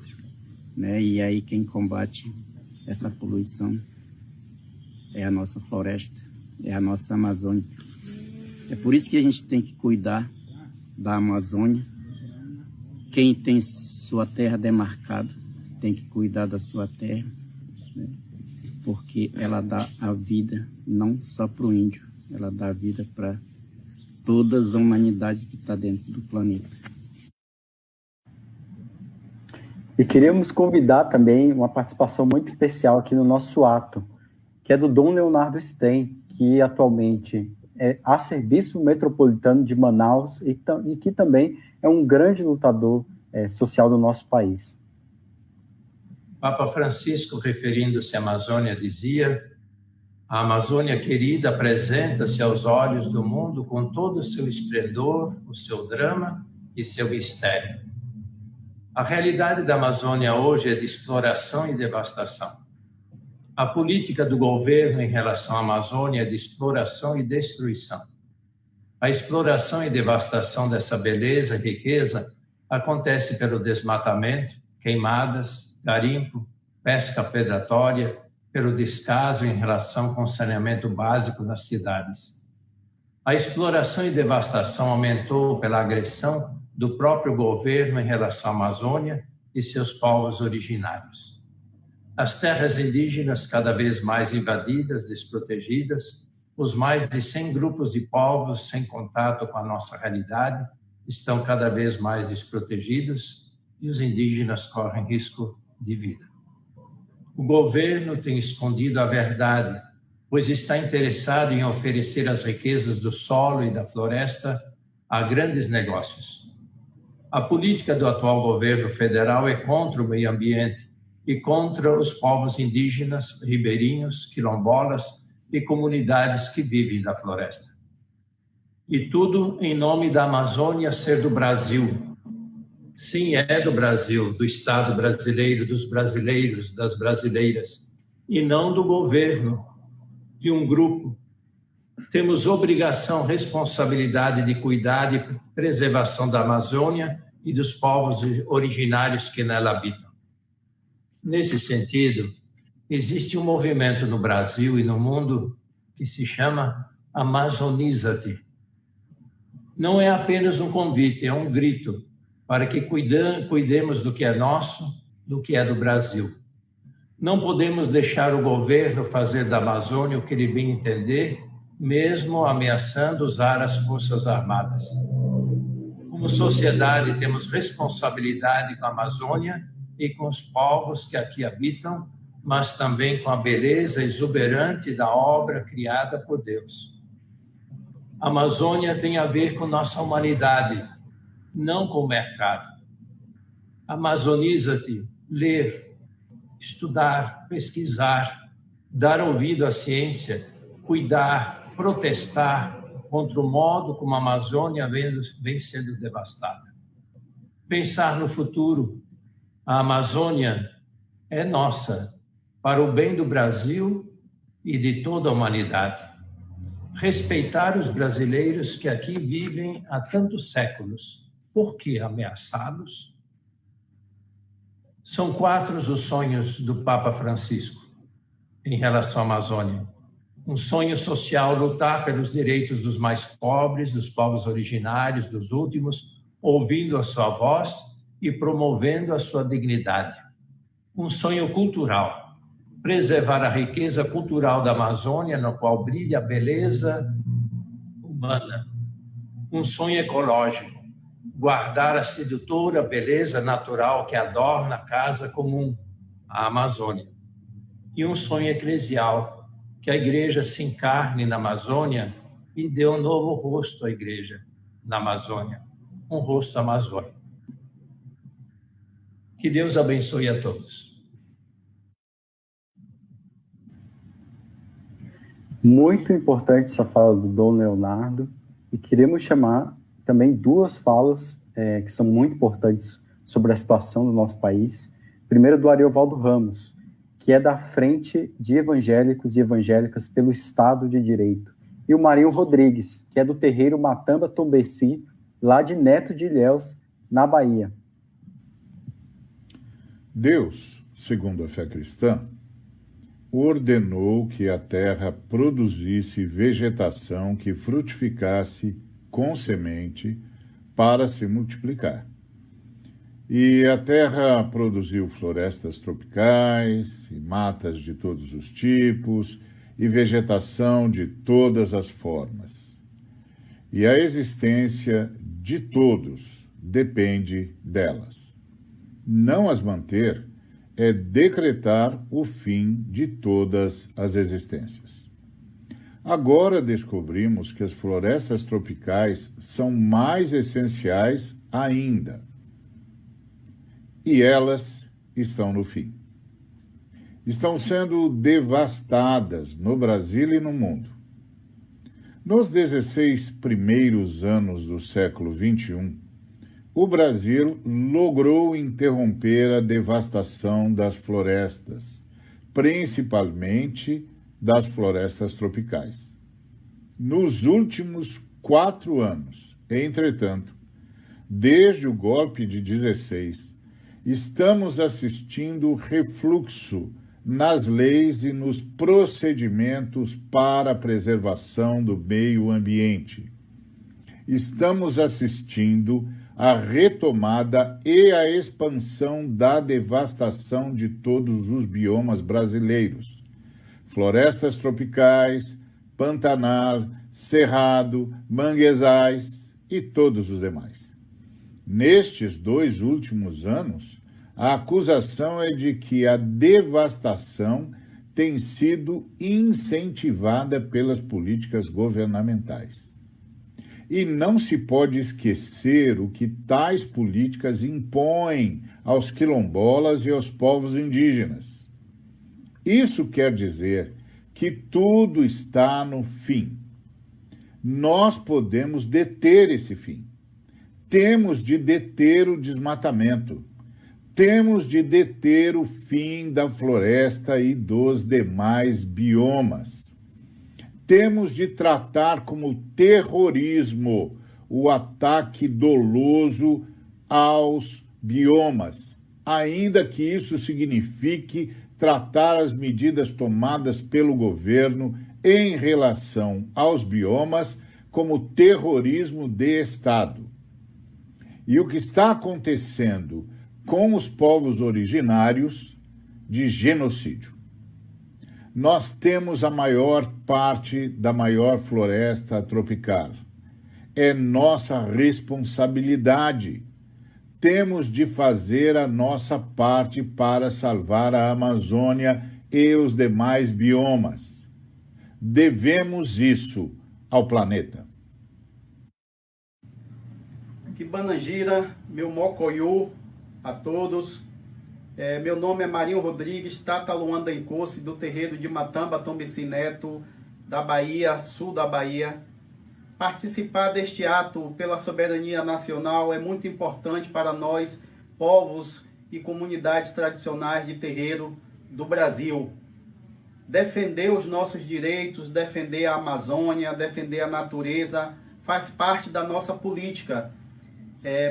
né? E aí quem combate essa poluição é a nossa floresta, é a nossa Amazônia. É por isso que a gente tem que cuidar da Amazônia. Quem tem sua terra demarcada tem que cuidar da sua terra, né? Porque ela dá a vida não só para o índio, ela dá a vida para toda a humanidade que está dentro do planeta. E queríamos convidar também uma participação muito especial aqui no nosso ato, que é do Dom Leonardo Sten, que atualmente é arcebispo metropolitano de Manaus e que também é um grande lutador social do nosso país. Papa Francisco, referindo-se à Amazônia, dizia: a Amazônia querida apresenta-se aos olhos do mundo com todo o seu esplendor, o seu drama e seu mistério. A realidade da Amazônia hoje é de exploração e devastação. A política do governo em relação à Amazônia é de exploração e destruição. A exploração e devastação dessa beleza e riqueza acontece pelo desmatamento, queimadas, garimpo, pesca predatória, pelo descaso em relação com o saneamento básico nas cidades. A exploração e devastação aumentou pela agressão do próprio governo em relação à Amazônia e seus povos originários. As terras indígenas cada vez mais invadidas, desprotegidas, os mais de 100 grupos de povos sem contato com a nossa realidade estão cada vez mais desprotegidos e os indígenas correm risco de vida. O governo tem escondido a verdade, pois está interessado em oferecer as riquezas do solo e da floresta a grandes negócios. A política do atual governo federal é contra o meio ambiente e contra os povos indígenas, ribeirinhos, quilombolas e comunidades que vivem da floresta. E tudo em nome da Amazônia ser do Brasil. Sim, é do Brasil, do Estado brasileiro, dos brasileiros, das brasileiras, e não do governo, de um grupo. Temos obrigação, responsabilidade de cuidar e preservação da Amazônia e dos povos originários que nela habitam. Nesse sentido, existe um movimento no Brasil e no mundo que se chama Amazoniza-te. Não é apenas um convite, é um grito para que cuidemos do que é nosso, do que é do Brasil. Não podemos deixar o governo fazer da Amazônia o que ele bem entender, mesmo ameaçando usar as Forças Armadas. Como sociedade, temos responsabilidade com a Amazônia e com os povos que aqui habitam, mas também com a beleza exuberante da obra criada por Deus. A Amazônia tem a ver com nossa humanidade, não com o mercado. Amazoniza-te, ler, estudar, pesquisar, dar ouvido à ciência, cuidar, protestar contra o modo como a Amazônia vem sendo devastada. Pensar no futuro. A Amazônia é nossa, para o bem do Brasil e de toda a humanidade. Respeitar os brasileiros que aqui vivem há tantos séculos. Por que ameaçados? São 4 os sonhos do Papa Francisco em relação à Amazônia. Um sonho social, lutar pelos direitos dos mais pobres, dos povos originários, dos últimos, ouvindo a sua voz e promovendo a sua dignidade. Um sonho cultural, preservar a riqueza cultural da Amazônia, no qual brilha a beleza humana. Um sonho ecológico, guardar a sedutora beleza natural que adorna a casa comum, a Amazônia. E um sonho eclesial, que a igreja se encarne na Amazônia e dê um novo rosto à igreja na Amazônia, um rosto amazônico. Que Deus abençoe a todos. Muito importante essa fala do Dom Leonardo, e queremos chamar também duas falas que são muito importantes sobre a situação do nosso país. Primeiro, do Ariovaldo Ramos, que é da Frente de Evangélicos e Evangélicas pelo Estado de Direito. E o Marinho Rodrigues, que é do terreiro Matamba Tombeci, lá de Neto de Ilhéus, na Bahia. Deus, segundo a fé cristã, ordenou que a terra produzisse vegetação que frutificasse com semente para se multiplicar. E a terra produziu florestas tropicais e matas de todos os tipos e vegetação de todas as formas. E a existência de todos depende delas. Não as manter é decretar o fim de todas as existências. Agora descobrimos que as florestas tropicais são mais essenciais ainda. E elas estão no fim. Estão sendo devastadas no Brasil e no mundo. Nos 16 primeiros anos do século XXI, o Brasil logrou interromper a devastação das florestas, principalmente das florestas tropicais. Nos últimos 4 anos, entretanto, desde o golpe de 16, estamos assistindo refluxo nas leis e nos procedimentos para a preservação do meio ambiente. Estamos assistindo à retomada e à expansão da devastação de todos os biomas brasileiros. Florestas tropicais, Pantanal, Cerrado, manguezais e todos os demais. Nestes 2 últimos anos, a acusação é de que a devastação tem sido incentivada pelas políticas governamentais. E não se pode esquecer o que tais políticas impõem aos quilombolas e aos povos indígenas. Isso quer dizer que tudo está no fim. Nós podemos deter esse fim. Temos de deter o desmatamento. Temos de deter o fim da floresta e dos demais biomas. Temos de tratar como terrorismo o ataque doloso aos biomas, ainda que isso signifique tratar as medidas tomadas pelo governo em relação aos biomas como terrorismo de Estado. E o que está acontecendo com os povos originários de genocídio. Nós temos a maior parte da maior floresta tropical. É nossa responsabilidade. Temos de fazer a nossa parte para salvar a Amazônia e os demais biomas. Devemos isso ao planeta. Kibanangira, meu mocoiô a todos. Meu nome é Marinho Rodrigues, Tata Luanda Encosse, do terreiro de Matamba Tombeci Neto, da Bahia, sul da Bahia. Participar deste ato pela soberania nacional é muito importante para nós, povos e comunidades tradicionais de terreiro do Brasil. Defender os nossos direitos, defender a Amazônia, defender a natureza, faz parte da nossa política.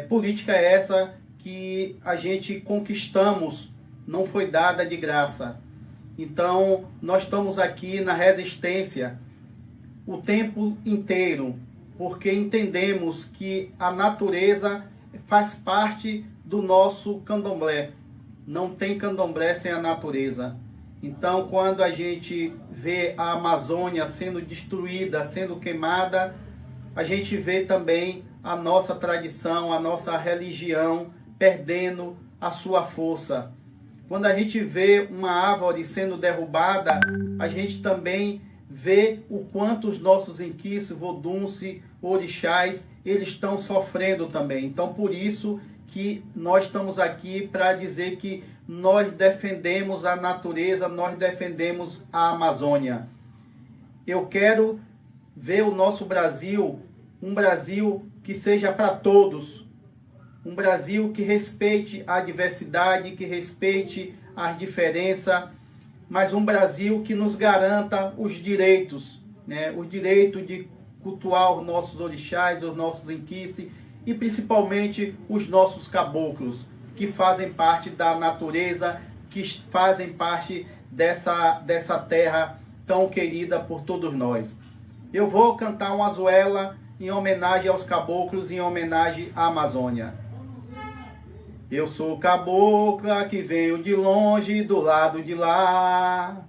Política essa que a gente conquistamos, não foi dada de graça. Então, nós estamos aqui na resistência o tempo inteiro, porque entendemos que a natureza faz parte do nosso candomblé. Não tem candomblé sem a natureza. Então, quando a gente vê a Amazônia sendo destruída, sendo queimada, a gente vê também a nossa tradição, a nossa religião perdendo a sua força. Quando a gente vê uma árvore sendo derrubada, a gente também vê o quanto os nossos inquices, vodunce, orixás, eles estão sofrendo também. Então, por isso que nós estamos aqui para dizer que nós defendemos a natureza, nós defendemos a Amazônia. Eu quero ver o nosso Brasil, um Brasil que seja para todos, um Brasil que respeite a diversidade, que respeite as diferenças, mas um Brasil que nos garanta os direitos, né? O direito de cultuar os nossos orixás, os nossos inquices e principalmente os nossos caboclos, que fazem parte da natureza, que fazem parte dessa terra tão querida por todos nós. Eu vou cantar uma azuela em homenagem aos caboclos, em homenagem à Amazônia. Eu sou cabocla que venho de longe, do lado de lá.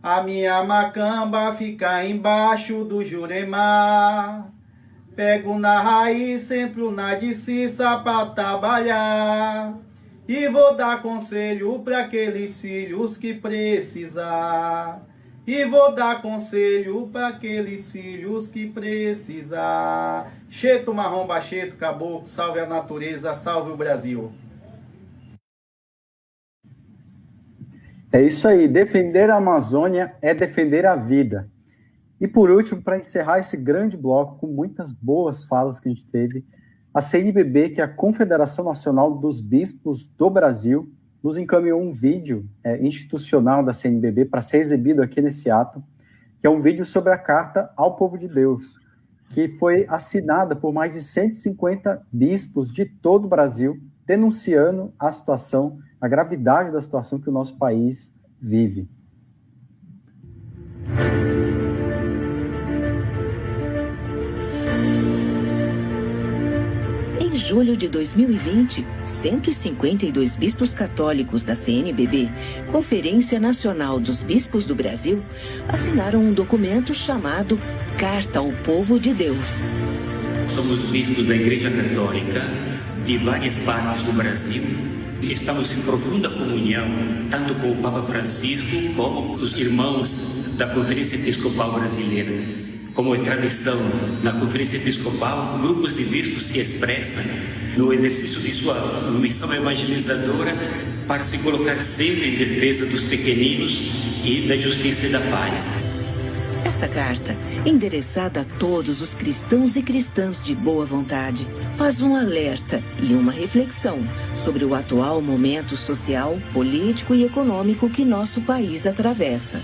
A minha macamba fica embaixo do Jurema. Pego na raiz, entro na de Cissa pra trabalhar. E vou dar conselho para aqueles filhos que precisar. E vou dar conselho para aqueles filhos que precisar. Cheto marrom bacheto, caboclo, salve a natureza, salve o Brasil. É isso aí, defender a Amazônia é defender a vida. E por último, para encerrar esse grande bloco, com muitas boas falas que a gente teve, a CNBB, que é a Confederação Nacional dos Bispos do Brasil, nos encaminhou um vídeo institucional da CNBB para ser exibido aqui nesse ato, que é um vídeo sobre a Carta ao Povo de Deus, que foi assinada por mais de 150 bispos de todo o Brasil, denunciando a situação, a gravidade da situação que o nosso país vive. Em julho de 2020, 152 bispos católicos da CNBB, Conferência Nacional dos Bispos do Brasil, assinaram um documento chamado Carta ao Povo de Deus. Somos bispos da Igreja Católica de várias partes do Brasil. Estamos em profunda comunhão, tanto com o Papa Francisco como com os irmãos da Conferência Episcopal Brasileira. Como é tradição na Conferência Episcopal, grupos de bispos se expressam no exercício de sua missão evangelizadora para se colocar sempre em defesa dos pequeninos e da justiça e da paz. Esta carta, endereçada a todos os cristãos e cristãs de boa vontade, faz um alerta e uma reflexão sobre o atual momento social, político e econômico que nosso país atravessa.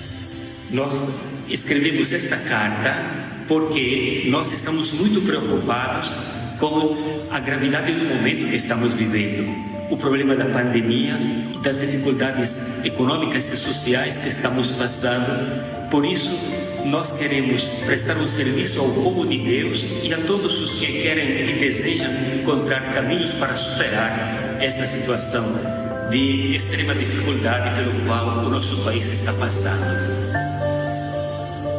Nós escrevemos esta carta porque nós estamos muito preocupados com a gravidade do momento que estamos vivendo, o problema da pandemia, das dificuldades econômicas e sociais que estamos passando. Por isso, nós queremos prestar um serviço ao povo de Deus e a todos os que querem e desejam encontrar caminhos para superar essa situação de extrema dificuldade pelo qual o nosso país está passando.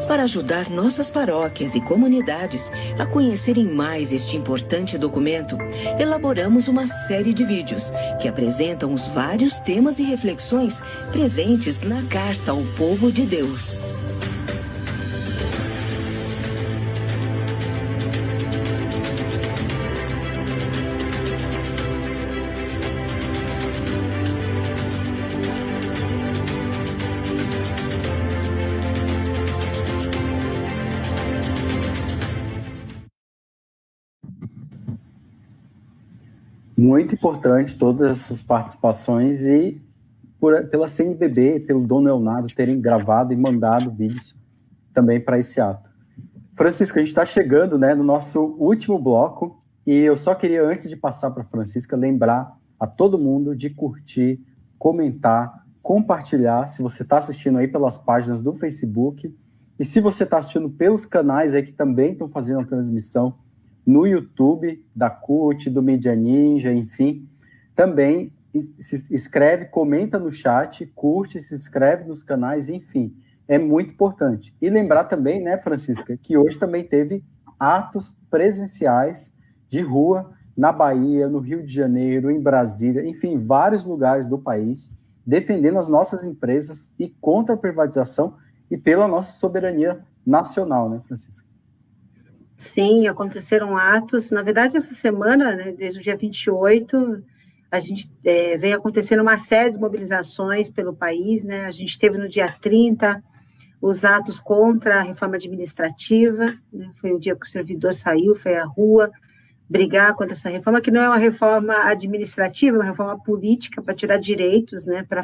Para ajudar nossas paróquias e comunidades a conhecerem mais este importante documento, elaboramos uma série de vídeos que apresentam os vários temas e reflexões presentes na Carta ao Povo de Deus. Muito importante todas essas participações e pela CNBB, pelo Dom Leonardo terem gravado e mandado vídeos também para esse ato. Francisco, a gente está chegando, né, no nosso último bloco e eu só queria, antes de passar para a Francisca, lembrar a todo mundo de curtir, comentar, compartilhar, se você está assistindo aí pelas páginas do Facebook e se você está assistindo pelos canais aí que também estão fazendo a transmissão no YouTube, da CUT, do Media Ninja, enfim, também se inscreve, comenta no chat, curte, se inscreve nos canais, enfim, é muito importante. E lembrar também, né, Francisca, que hoje também teve atos presenciais de rua, na Bahia, no Rio de Janeiro, em Brasília, enfim, vários lugares do país, defendendo as nossas empresas e contra a privatização e pela nossa soberania nacional, né, Francisca? Sim, aconteceram atos. Na verdade, essa semana, né, desde o dia 28, a gente vem acontecendo uma série de mobilizações pelo país, né? A gente teve no dia 30 os atos contra a reforma administrativa, né? Foi o dia que o servidor saiu, foi à rua brigar contra essa reforma, que não é uma reforma administrativa, é uma reforma política para tirar direitos, né? Para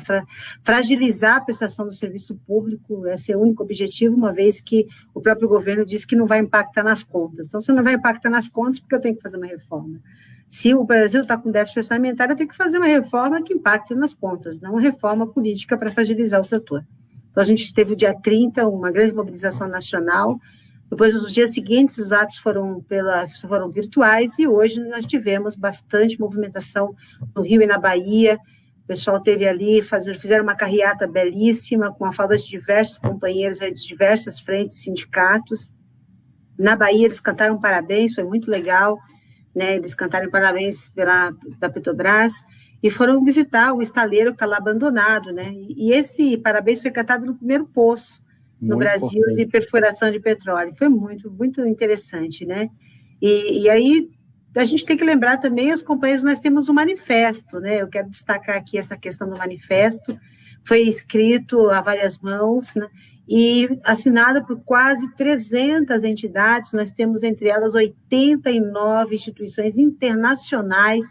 fragilizar a prestação do serviço público. Esse é o único objetivo, uma vez que o próprio governo disse que não vai impactar nas contas. Então, se não vai impactar nas contas, porque eu tenho que fazer uma reforma? Se o Brasil está com déficit orçamentário, eu tenho que fazer uma reforma que impacte nas contas, não uma reforma política para fragilizar o setor. Então, a gente teve o dia 30, uma grande mobilização nacional. Depois, nos dias seguintes, os atos foram virtuais, e hoje nós tivemos bastante movimentação no Rio e na Bahia. O pessoal esteve ali, fizeram uma carreata belíssima, com a fala de diversos companheiros de diversas frentes, sindicatos. Na Bahia, eles cantaram parabéns, foi muito legal, né? Eles cantaram parabéns da Petrobras, e foram visitar o estaleiro que está lá abandonado, né? E esse parabéns foi cantado no primeiro poço no Brasil de perfuração de petróleo. Foi muito, muito interessante, né? E aí a gente tem que lembrar também, os companheiros, nós temos um manifesto, né? Eu quero destacar aqui essa questão do manifesto. Foi escrito a várias mãos, né? E assinado por quase 300 entidades. Nós temos entre elas 89 instituições internacionais.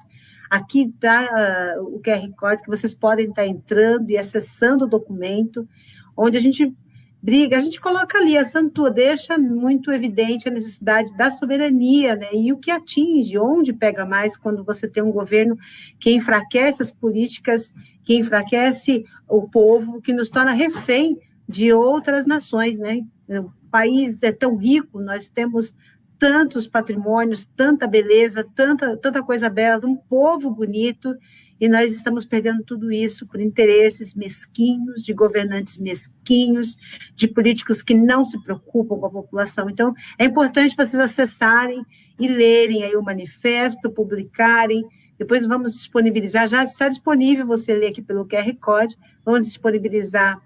Aqui está o QR Code, que vocês podem estar entrando e acessando o documento, onde a gente briga, a gente coloca ali, a Santua deixa muito evidente a necessidade da soberania, né? E o que atinge, onde pega mais quando você tem um governo que enfraquece as políticas, que enfraquece o povo, que nos torna refém de outras nações, né? O país é tão rico, nós temos tantos patrimônios, tanta beleza, tanta coisa bela, um povo bonito, e nós estamos perdendo tudo isso por interesses mesquinhos, de governantes mesquinhos, de políticos que não se preocupam com a população. Então, é importante vocês acessarem e lerem aí o manifesto, publicarem. Depois vamos disponibilizar, já está disponível, você lê aqui pelo QR Code, vamos disponibilizar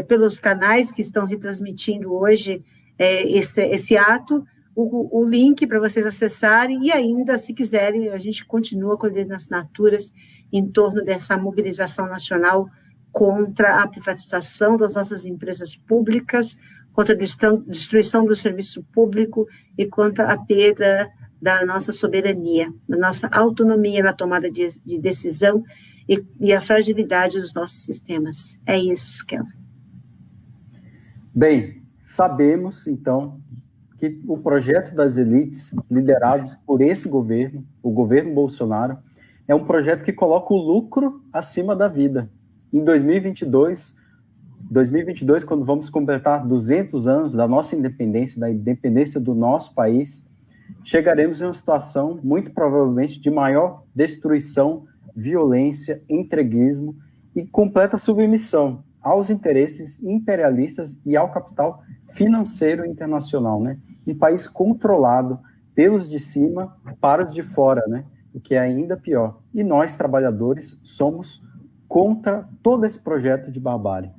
pelos canais que estão retransmitindo hoje esse ato, o link para vocês acessarem, e ainda, se quiserem, a gente continua colhendo assinaturas em torno dessa mobilização nacional contra a privatização das nossas empresas públicas, contra a destruição do serviço público e contra a perda da nossa soberania, da nossa autonomia na tomada de decisão e a fragilidade dos nossos sistemas. É isso, Kelvin. Bem, sabemos, então, que o projeto das elites, liderados por esse governo, o governo Bolsonaro, é um projeto que coloca o lucro acima da vida. Em 2022, quando vamos completar 200 anos da nossa independência, da independência do nosso país, chegaremos em uma situação, muito provavelmente, de maior destruição, violência, entreguismo e completa submissão aos interesses imperialistas e ao capital financeiro internacional, né? Um país controlado pelos de cima para os de fora, né? O que é ainda pior. E nós, trabalhadores, somos contra todo esse projeto de barbárie.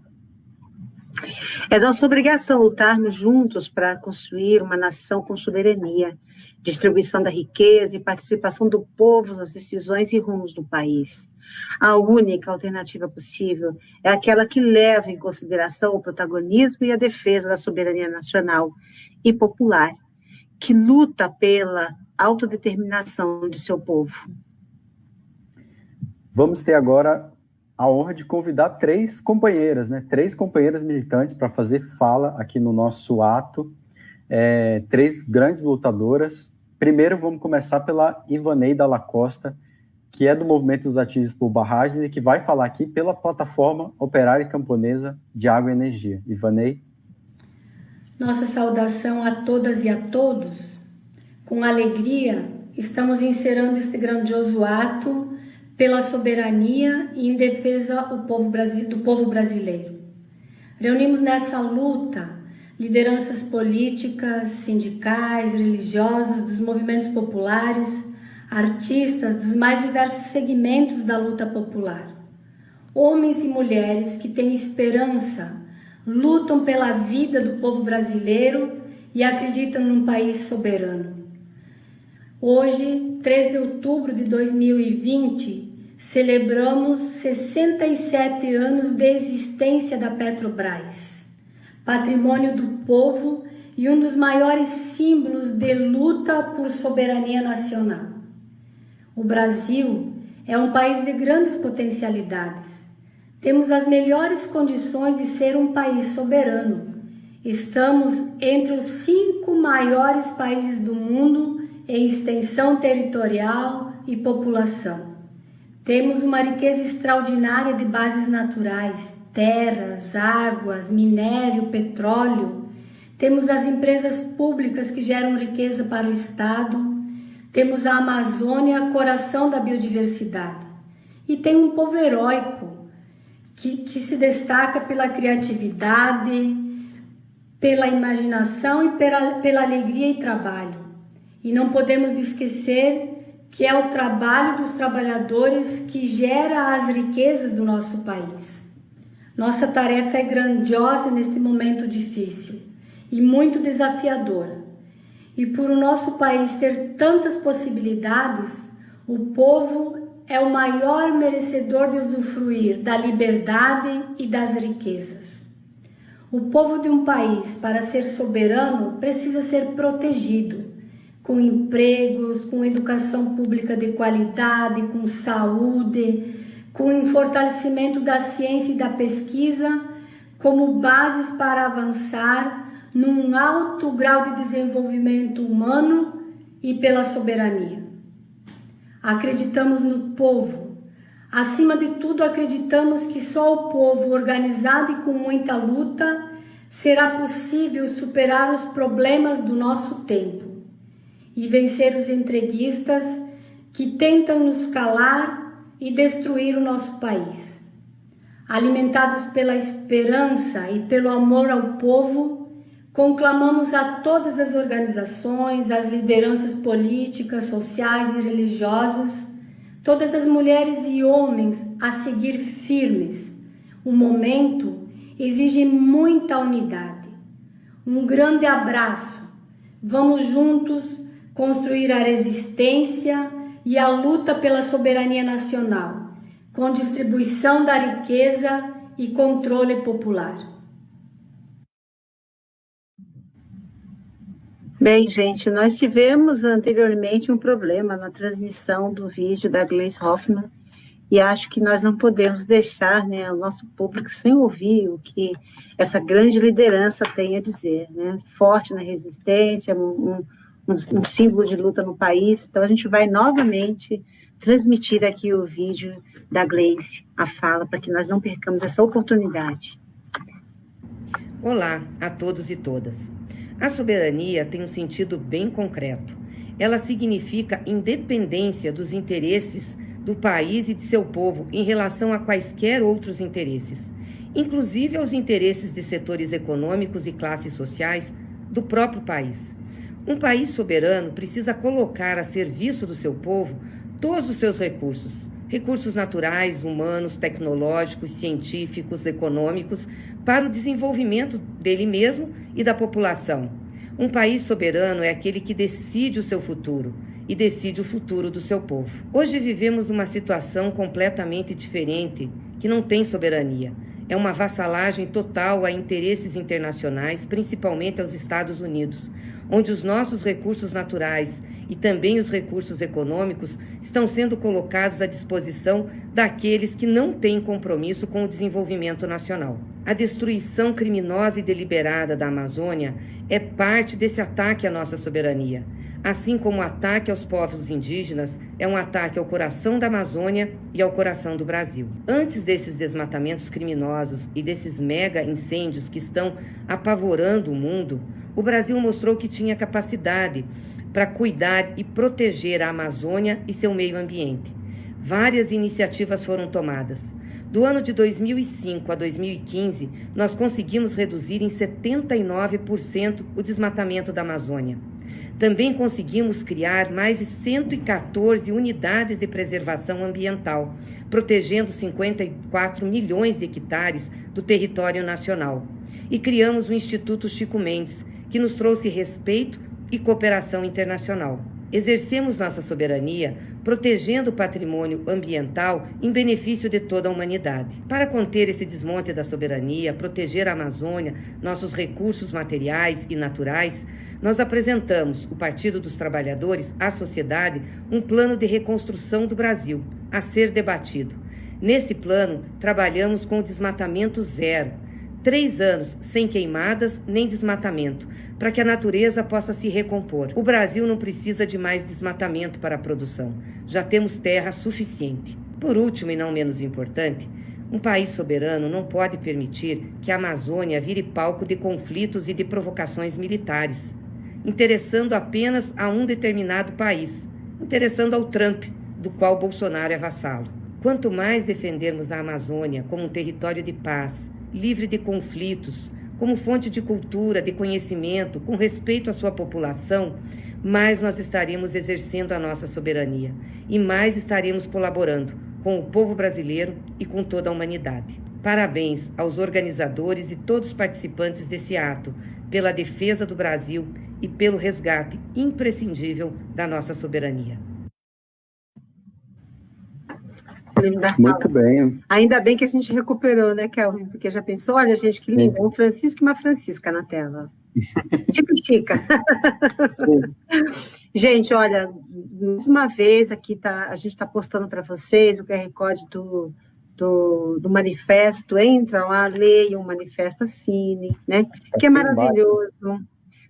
É nossa obrigação lutarmos juntos para construir uma nação com soberania, distribuição da riqueza e participação do povo nas decisões e rumos do país. A única alternativa possível é aquela que leva em consideração o protagonismo e a defesa da soberania nacional e popular, que luta pela autodeterminação de seu povo. Vamos ter agora a honra de convidar 3 companheiras, né? 3 companheiras militantes para fazer fala aqui no nosso ato. 3 grandes lutadoras. Primeiro, vamos começar pela Ivanei Dalla Costa, que é do Movimento dos Ativos por Barragens e que vai falar aqui pela Plataforma Operária Camponesa de Água e Energia. Ivanei. Nossa saudação a todas e a todos. Com alegria, estamos encerrando este grandioso ato pela soberania e em defesa do povo brasileiro. Reunimos nessa luta lideranças políticas, sindicais, religiosas, dos movimentos populares, artistas dos mais diversos segmentos da luta popular. Homens e mulheres que têm esperança, lutam pela vida do povo brasileiro e acreditam num país soberano. Hoje, 3 de outubro de 2020, celebramos 67 anos de existência da Petrobras, patrimônio do povo e um dos maiores símbolos de luta por soberania nacional. O Brasil é um país de grandes potencialidades. Temos as melhores condições de ser um país soberano. Estamos entre os 5 maiores países do mundo em extensão territorial e população. Temos uma riqueza extraordinária de bases naturais, terras, águas, minério, petróleo. Temos as empresas públicas que geram riqueza para o Estado. Temos a Amazônia, coração da biodiversidade. E tem um povo heróico que se destaca pela criatividade, pela imaginação e pela alegria e trabalho. E não podemos esquecer que é o trabalho dos trabalhadores que gera as riquezas do nosso país. Nossa tarefa é grandiosa neste momento difícil e muito desafiadora. E por o nosso país ter tantas possibilidades, o povo é o maior merecedor de usufruir da liberdade e das riquezas. O povo de um país, para ser soberano, precisa ser protegido, com empregos, com educação pública de qualidade, com saúde, com o fortalecimento da ciência e da pesquisa, como bases para avançar num alto grau de desenvolvimento humano e pela soberania. Acreditamos no povo. Acima de tudo, acreditamos que só o povo organizado e com muita luta será possível superar os problemas do nosso tempo e vencer os entreguistas que tentam nos calar e destruir o nosso país. Alimentados pela esperança e pelo amor ao povo, conclamamos a todas as organizações, as lideranças políticas, sociais e religiosas, todas as mulheres e homens a seguir firmes. O momento exige muita unidade. Um grande abraço. Vamos juntos construir a resistência e a luta pela soberania nacional, com distribuição da riqueza e controle popular. Bem, gente, nós tivemos anteriormente um problema na transmissão do vídeo da Gleisi Hoffmann e acho que nós não podemos deixar, né, o nosso público sem ouvir o que essa grande liderança tem a dizer, né? Forte na resistência, um símbolo de luta no país. Então, a gente vai novamente transmitir aqui o vídeo da Gleisi, a fala, para que nós não percamos essa oportunidade. Olá a todos e todas. A soberania tem um sentido bem concreto. Ela significa independência dos interesses do país e de seu povo em relação a quaisquer outros interesses, inclusive aos interesses de setores econômicos e classes sociais do próprio país. Um país soberano precisa colocar a serviço do seu povo todos os seus recursos, recursos naturais, humanos, tecnológicos, científicos, econômicos, para o desenvolvimento dele mesmo e da população. Um país soberano é aquele que decide o seu futuro e decide o futuro do seu povo. Hoje vivemos uma situação completamente diferente, que não tem soberania. É uma vassalagem total a interesses internacionais, principalmente aos Estados Unidos, onde os nossos recursos naturais e também os recursos econômicos estão sendo colocados à disposição daqueles que não têm compromisso com o desenvolvimento nacional. A destruição criminosa e deliberada da Amazônia é parte desse ataque à nossa soberania. Assim como o ataque aos povos indígenas é um ataque ao coração da Amazônia e ao coração do Brasil. Antes desses desmatamentos criminosos e desses mega incêndios que estão apavorando o mundo, o Brasil mostrou que tinha capacidade para cuidar e proteger a Amazônia e seu meio ambiente. Várias iniciativas foram tomadas. Do ano de 2005 a 2015, nós conseguimos reduzir em 79% o desmatamento da Amazônia. Também conseguimos criar mais de 114 unidades de preservação ambiental, protegendo 54 milhões de hectares do território nacional. E criamos o Instituto Chico Mendes, que nos trouxe respeito e cooperação internacional. Exercemos nossa soberania protegendo o patrimônio ambiental em benefício de toda a humanidade. Para conter esse desmonte da soberania, proteger a Amazônia, nossos recursos materiais e naturais, nós apresentamos, o Partido dos Trabalhadores, à sociedade, um plano de reconstrução do Brasil, a ser debatido. Nesse plano, trabalhamos com o desmatamento zero. 3 anos sem queimadas nem desmatamento, para que a natureza possa se recompor. O Brasil não precisa de mais desmatamento para a produção. Já temos terra suficiente. Por último, e não menos importante, um país soberano não pode permitir que a Amazônia vire palco de conflitos e de provocações militares, interessando apenas a um determinado país, interessando ao Trump, do qual Bolsonaro é vassalo. Quanto mais defendermos a Amazônia como um território de paz, livre de conflitos, como fonte de cultura, de conhecimento, com respeito à sua população, mais nós estaremos exercendo a nossa soberania e mais estaremos colaborando com o povo brasileiro e com toda a humanidade. Parabéns aos organizadores e todos os participantes desse ato, pela defesa do Brasil e pelo resgate imprescindível da nossa soberania. Muito bem. Ainda bem que a gente recuperou, né, Kelvin? Porque já pensou, olha, gente, que lindo, um Francisco e uma Francisca na tela. Tipo Chica. Gente, olha, mais uma vez aqui a gente está postando para vocês o QR Code do manifesto. Entra lá, leiam o manifesto, assine, né? Que é maravilhoso.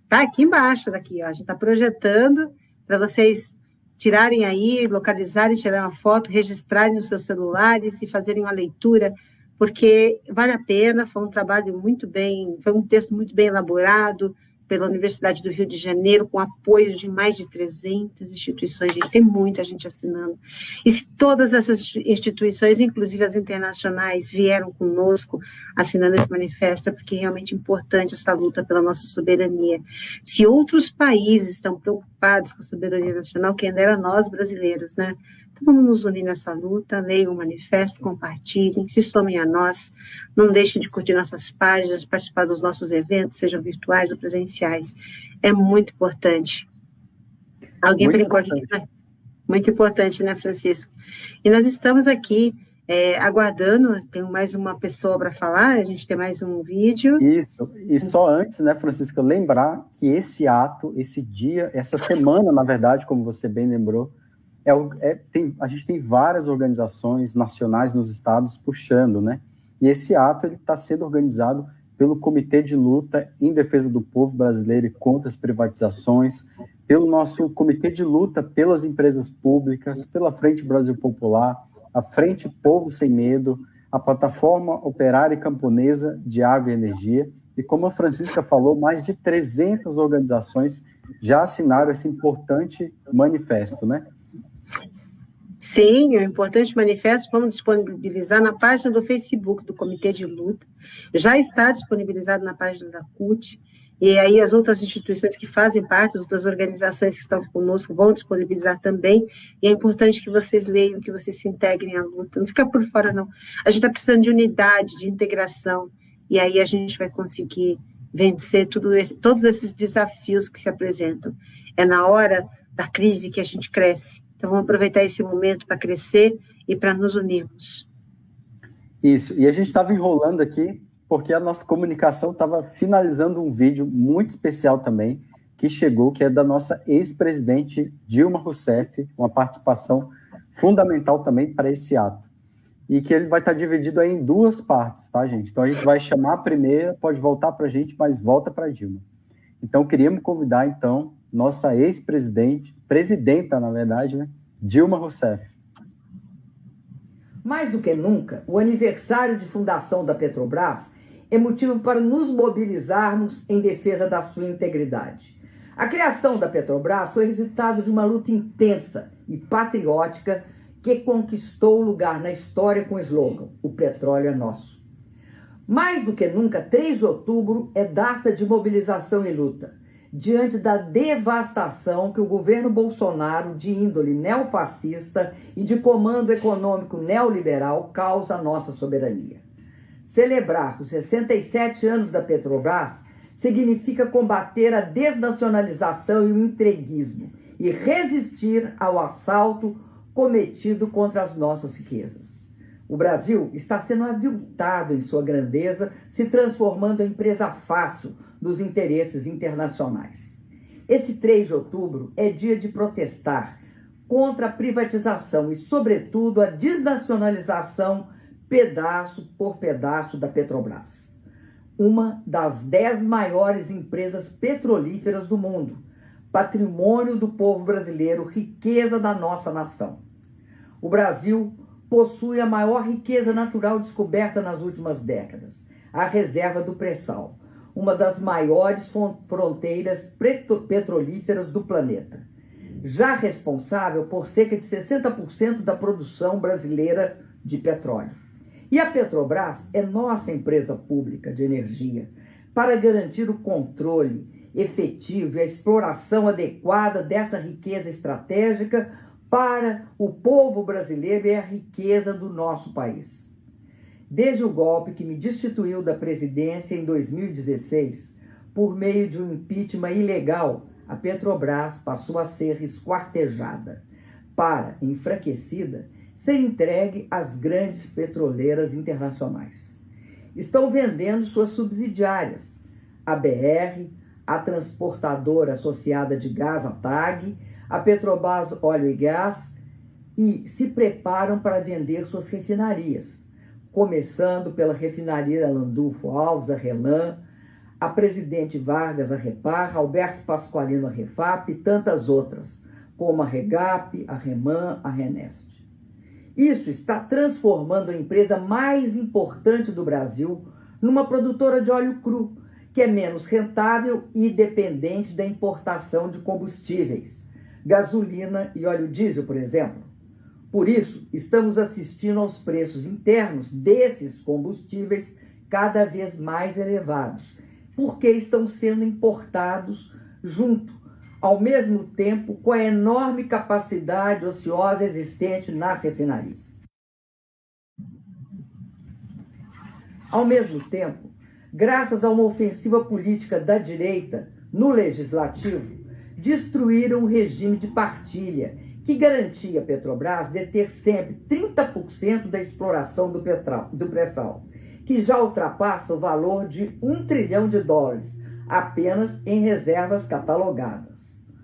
Tá aqui embaixo daqui, ó. A gente está projetando para vocês tirarem aí, localizarem, tirar uma foto, registrarem nos seus celulares e fazerem uma leitura, porque vale a pena, foi um trabalho muito bem, foi um texto muito bem elaborado pela Universidade do Rio de Janeiro, com apoio de mais de 300 instituições, gente, tem muita gente assinando. E se todas essas instituições, inclusive as internacionais, vieram conosco assinando esse manifesto, é porque é realmente importante essa luta pela nossa soberania. Se outros países estão preocupados com a soberania nacional, quem dera nós brasileiros, né? Então vamos nos unir nessa luta, leiam o manifesto, compartilhem, se somem a nós, não deixem de curtir nossas páginas, participar dos nossos eventos, sejam virtuais ou presenciais. É muito importante. Alguém brincou aqui, né? Muito importante, né, Francisco? E nós estamos aqui aguardando, tem mais uma pessoa para falar, a gente tem mais um vídeo. Isso, e só antes, né, Francisca, lembrar que esse ato, esse dia, essa semana, na verdade, como você bem lembrou, a gente tem várias organizações nacionais nos estados puxando, né? E esse ato está sendo organizado pelo Comitê de Luta em Defesa do Povo Brasileiro e contra as Privatizações, pelo nosso Comitê de Luta pelas Empresas Públicas, pela Frente Brasil Popular, a Frente Povo Sem Medo, a Plataforma Operária e Camponesa de Água e Energia, e como a Francisca falou, mais de 300 organizações já assinaram esse importante manifesto, né? Sim, o importante manifesto vamos disponibilizar na página do Facebook do Comitê de Luta, já está disponibilizado na página da CUT, e aí as outras instituições que fazem parte, as outras organizações que estão conosco vão disponibilizar também, e é importante que vocês leiam, que vocês se integrem à luta, não fica por fora não, a gente está precisando de unidade, de integração, e aí a gente vai conseguir vencer todos esses desafios que se apresentam. É na hora da crise que a gente cresce. Então, vamos aproveitar esse momento para crescer e para nos unirmos. Isso, e a gente estava enrolando aqui, porque a nossa comunicação estava finalizando um vídeo muito especial também, que chegou, que é da nossa ex-presidente Dilma Rousseff, uma participação fundamental também para esse ato. E que ele vai estar dividido aí em 2 partes, tá, gente? Então, a gente vai chamar a primeira, pode voltar para a gente, mas volta para a Dilma. Então, queríamos convidar, então, nossa presidenta, na verdade, né, Dilma Rousseff. Mais do que nunca, o aniversário de fundação da Petrobras é motivo para nos mobilizarmos em defesa da sua integridade. A criação da Petrobras foi resultado de uma luta intensa e patriótica que conquistou o lugar na história com o slogan "O petróleo é nosso". Mais do que nunca, 3 de outubro é data de mobilização e luta, diante da devastação que o governo Bolsonaro, de índole neofascista e de comando econômico neoliberal, causa à nossa soberania. Celebrar os 67 anos da Petrobras significa combater a desnacionalização e o entreguismo e resistir ao assalto cometido contra as nossas riquezas. O Brasil está sendo aviltado em sua grandeza, se transformando em presa fácil dos interesses internacionais. Esse 3 de outubro é dia de protestar contra a privatização e, sobretudo, a desnacionalização pedaço por pedaço da Petrobras, uma das 10 maiores empresas petrolíferas do mundo, patrimônio do povo brasileiro, riqueza da nossa nação. O Brasil possui a maior riqueza natural descoberta nas últimas décadas, a reserva do pré-sal, uma das maiores fronteiras petrolíferas do planeta, já responsável por cerca de 60% da produção brasileira de petróleo. E a Petrobras é nossa empresa pública de energia para garantir o controle efetivo e a exploração adequada dessa riqueza estratégica para o povo brasileiro e a riqueza do nosso país. Desde o golpe que me destituiu da presidência em 2016, por meio de um impeachment ilegal, a Petrobras passou a ser esquartejada para, enfraquecida, ser entregue às grandes petroleiras internacionais. Estão vendendo suas subsidiárias, a BR, a transportadora associada de gás, a TAG, a Petrobras Óleo e Gás, e se preparam para vender suas refinarias, começando pela refinaria Landulfo Alves, a Relan, a Presidente Vargas, a Repar, Alberto Pasqualino, a Refap e tantas outras, como a Regap, a Reman, a Renest. Isso está transformando a empresa mais importante do Brasil numa produtora de óleo cru, que é menos rentável e dependente da importação de combustíveis, gasolina e óleo diesel, por exemplo. Por isso, estamos assistindo aos preços internos desses combustíveis cada vez mais elevados, porque estão sendo importados junto, ao mesmo tempo, com a enorme capacidade ociosa existente nas refinarias. Ao mesmo tempo, graças a uma ofensiva política da direita no legislativo, destruíram o regime de partilha, que garantia a Petrobras deter sempre 30% da exploração do pré-sal, que já ultrapassa o valor de $1 trilhão apenas em reservas catalogadas.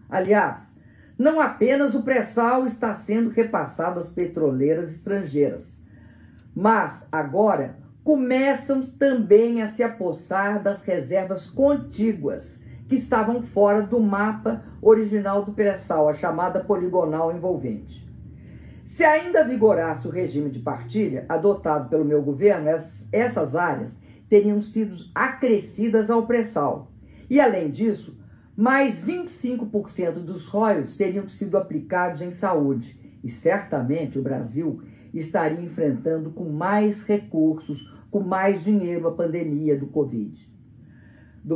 Aliás, não apenas o pré-sal está sendo repassado às petroleiras estrangeiras, mas agora começam também a se apossar das reservas contíguas que estavam fora do mapa original do pré-sal, a chamada poligonal envolvente. Se ainda vigorasse o regime de partilha adotado pelo meu governo, essas áreas teriam sido acrescidas ao pré-sal. E, além disso, mais 25% dos royalties teriam sido aplicados em saúde. E, certamente, o Brasil estaria enfrentando com mais recursos, com mais dinheiro a pandemia do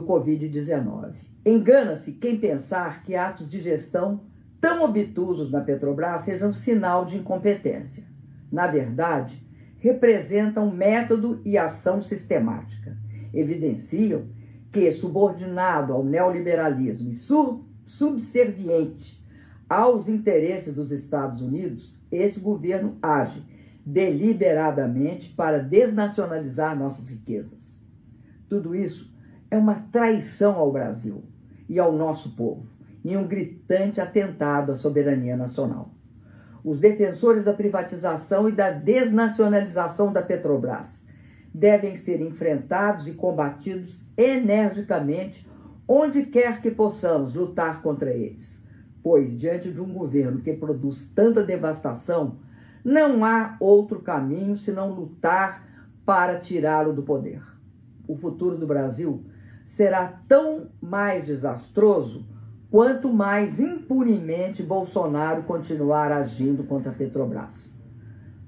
Covid-19. Engana-se quem pensar que atos de gestão tão obtusos na Petrobras sejam sinal de incompetência. Na verdade, representam método e ação sistemática. Evidenciam que, subordinado ao neoliberalismo e subserviente aos interesses dos Estados Unidos, esse governo age deliberadamente para desnacionalizar nossas riquezas. Tudo isso é uma traição ao Brasil e ao nosso povo, e um gritante atentado à soberania nacional. Os defensores da privatização e da desnacionalização da Petrobras devem ser enfrentados e combatidos energicamente onde quer que possamos lutar contra eles, pois diante de um governo que produz tanta devastação, não há outro caminho senão lutar para tirá-lo do poder. O futuro do Brasil será tão mais desastroso quanto mais impunemente Bolsonaro continuar agindo contra a Petrobras.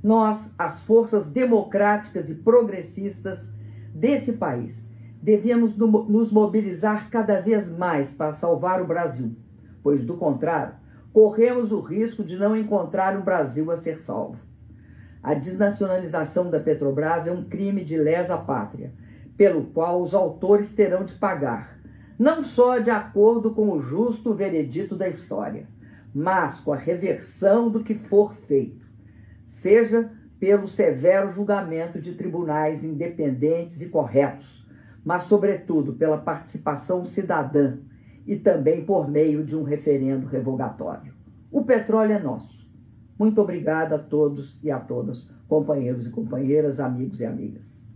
Nós, as forças democráticas e progressistas desse país, devemos nos mobilizar cada vez mais para salvar o Brasil, pois, do contrário, corremos o risco de não encontrar um Brasil a ser salvo. A desnacionalização da Petrobras é um crime de lesa pátria, pelo qual os autores terão de pagar, não só de acordo com o justo veredito da história, mas com a reversão do que for feito, seja pelo severo julgamento de tribunais independentes e corretos, mas, sobretudo, pela participação cidadã e também por meio de um referendo revogatório. O petróleo é nosso. Muito obrigada a todos e a todas, companheiros e companheiras, amigos e amigas.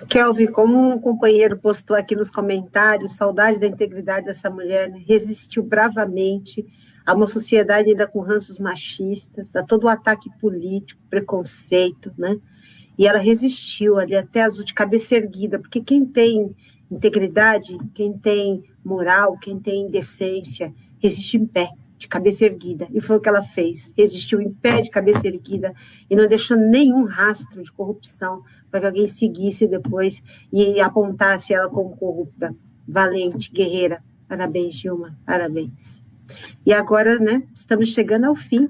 Kelvin, como um companheiro postou aqui nos comentários, saudade da integridade dessa mulher, né? Resistiu bravamente a uma sociedade ainda com ranços machistas, a todo o ataque político, preconceito, né? E ela resistiu ali até as de cabeça erguida, porque quem tem integridade, quem tem moral, quem tem decência, resiste em pé, de cabeça erguida. E foi o que ela fez, resistiu em pé, de cabeça erguida, e não deixou nenhum rastro de corrupção para que alguém seguisse depois e apontasse ela como corrupta. Valente, guerreira. Parabéns, Dilma, parabéns. E agora, né, estamos chegando ao fim.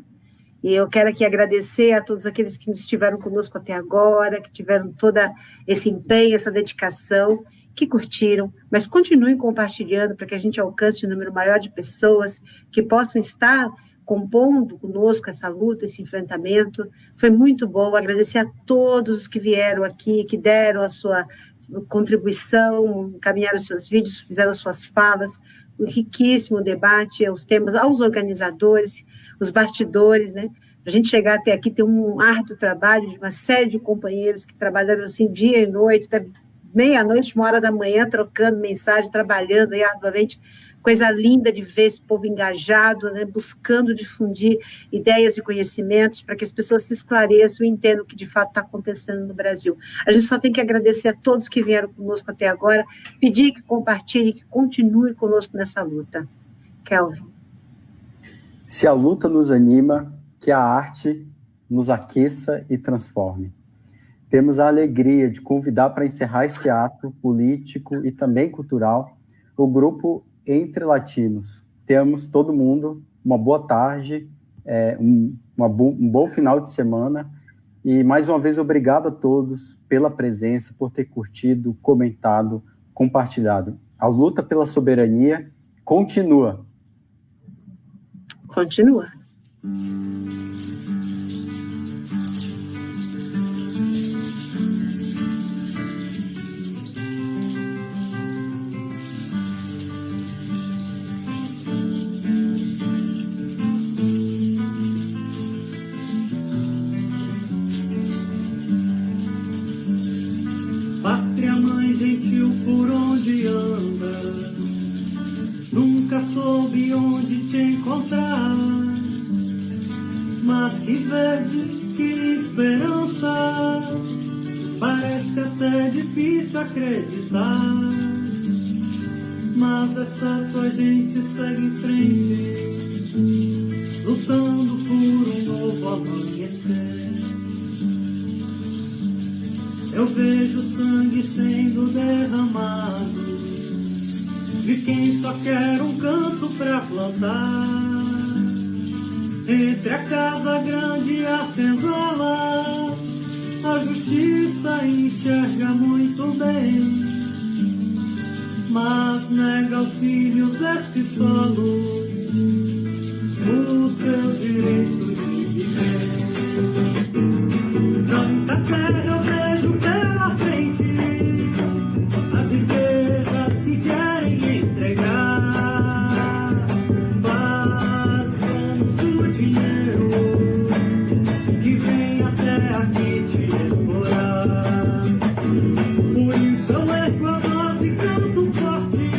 E eu quero aqui agradecer a todos aqueles que estiveram conosco até agora, que tiveram todo esse empenho, essa dedicação, que curtiram, mas continuem compartilhando para que a gente alcance um número maior de pessoas que possam estar compondo conosco essa luta, esse enfrentamento. Foi muito bom, agradecer a todos os que vieram aqui, que deram a sua contribuição, encaminharam os seus vídeos, fizeram as suas falas, um riquíssimo debate, aos temas, aos organizadores, os bastidores, né? Para a gente chegar até aqui, tem um árduo trabalho de uma série de companheiros que trabalharam assim dia e noite, meia-noite, 1h da manhã, trocando mensagem, trabalhando aí arduamente. Coisa linda de ver esse povo engajado, né, buscando difundir ideias e conhecimentos para que as pessoas se esclareçam e entendam o que de fato está acontecendo no Brasil. A gente só tem que agradecer a todos que vieram conosco até agora, pedir que compartilhem, que continuem conosco nessa luta. Kelvin. Se a luta nos anima, que a arte nos aqueça e transforme. Temos a alegria de convidar para encerrar esse ato político e também cultural o grupo Entre Latinos. Temos todo mundo uma boa tarde, um bom final de semana e mais uma vez obrigado a todos pela presença, por ter curtido, comentado, compartilhado. A luta pela soberania continua. Continua. Pátria mãe gentil por onde anda, nunca soube onde te encontrar, mas que verde, que esperança, parece até difícil acreditar, mas essa tua gente segue em frente, lutando por um novo amanhecer. Eu vejo sangue sendo derramado de quem só quer um canto pra plantar. Entre a casa grande e a senzala, a justiça enxerga muito bem, mas nega aos filhos desse solo o seu direito de viver. Tanta terra eu vejo pela frente, as riquezas que querem entregar, passamos o dinheiro que vem até aqui te explorar. Por isso eu ergo a voz e canto forte,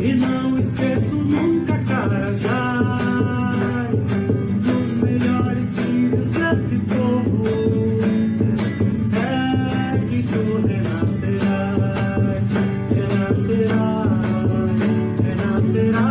e não esqueço nunca Carajás, dos melhores filhos renascerá, renascerá.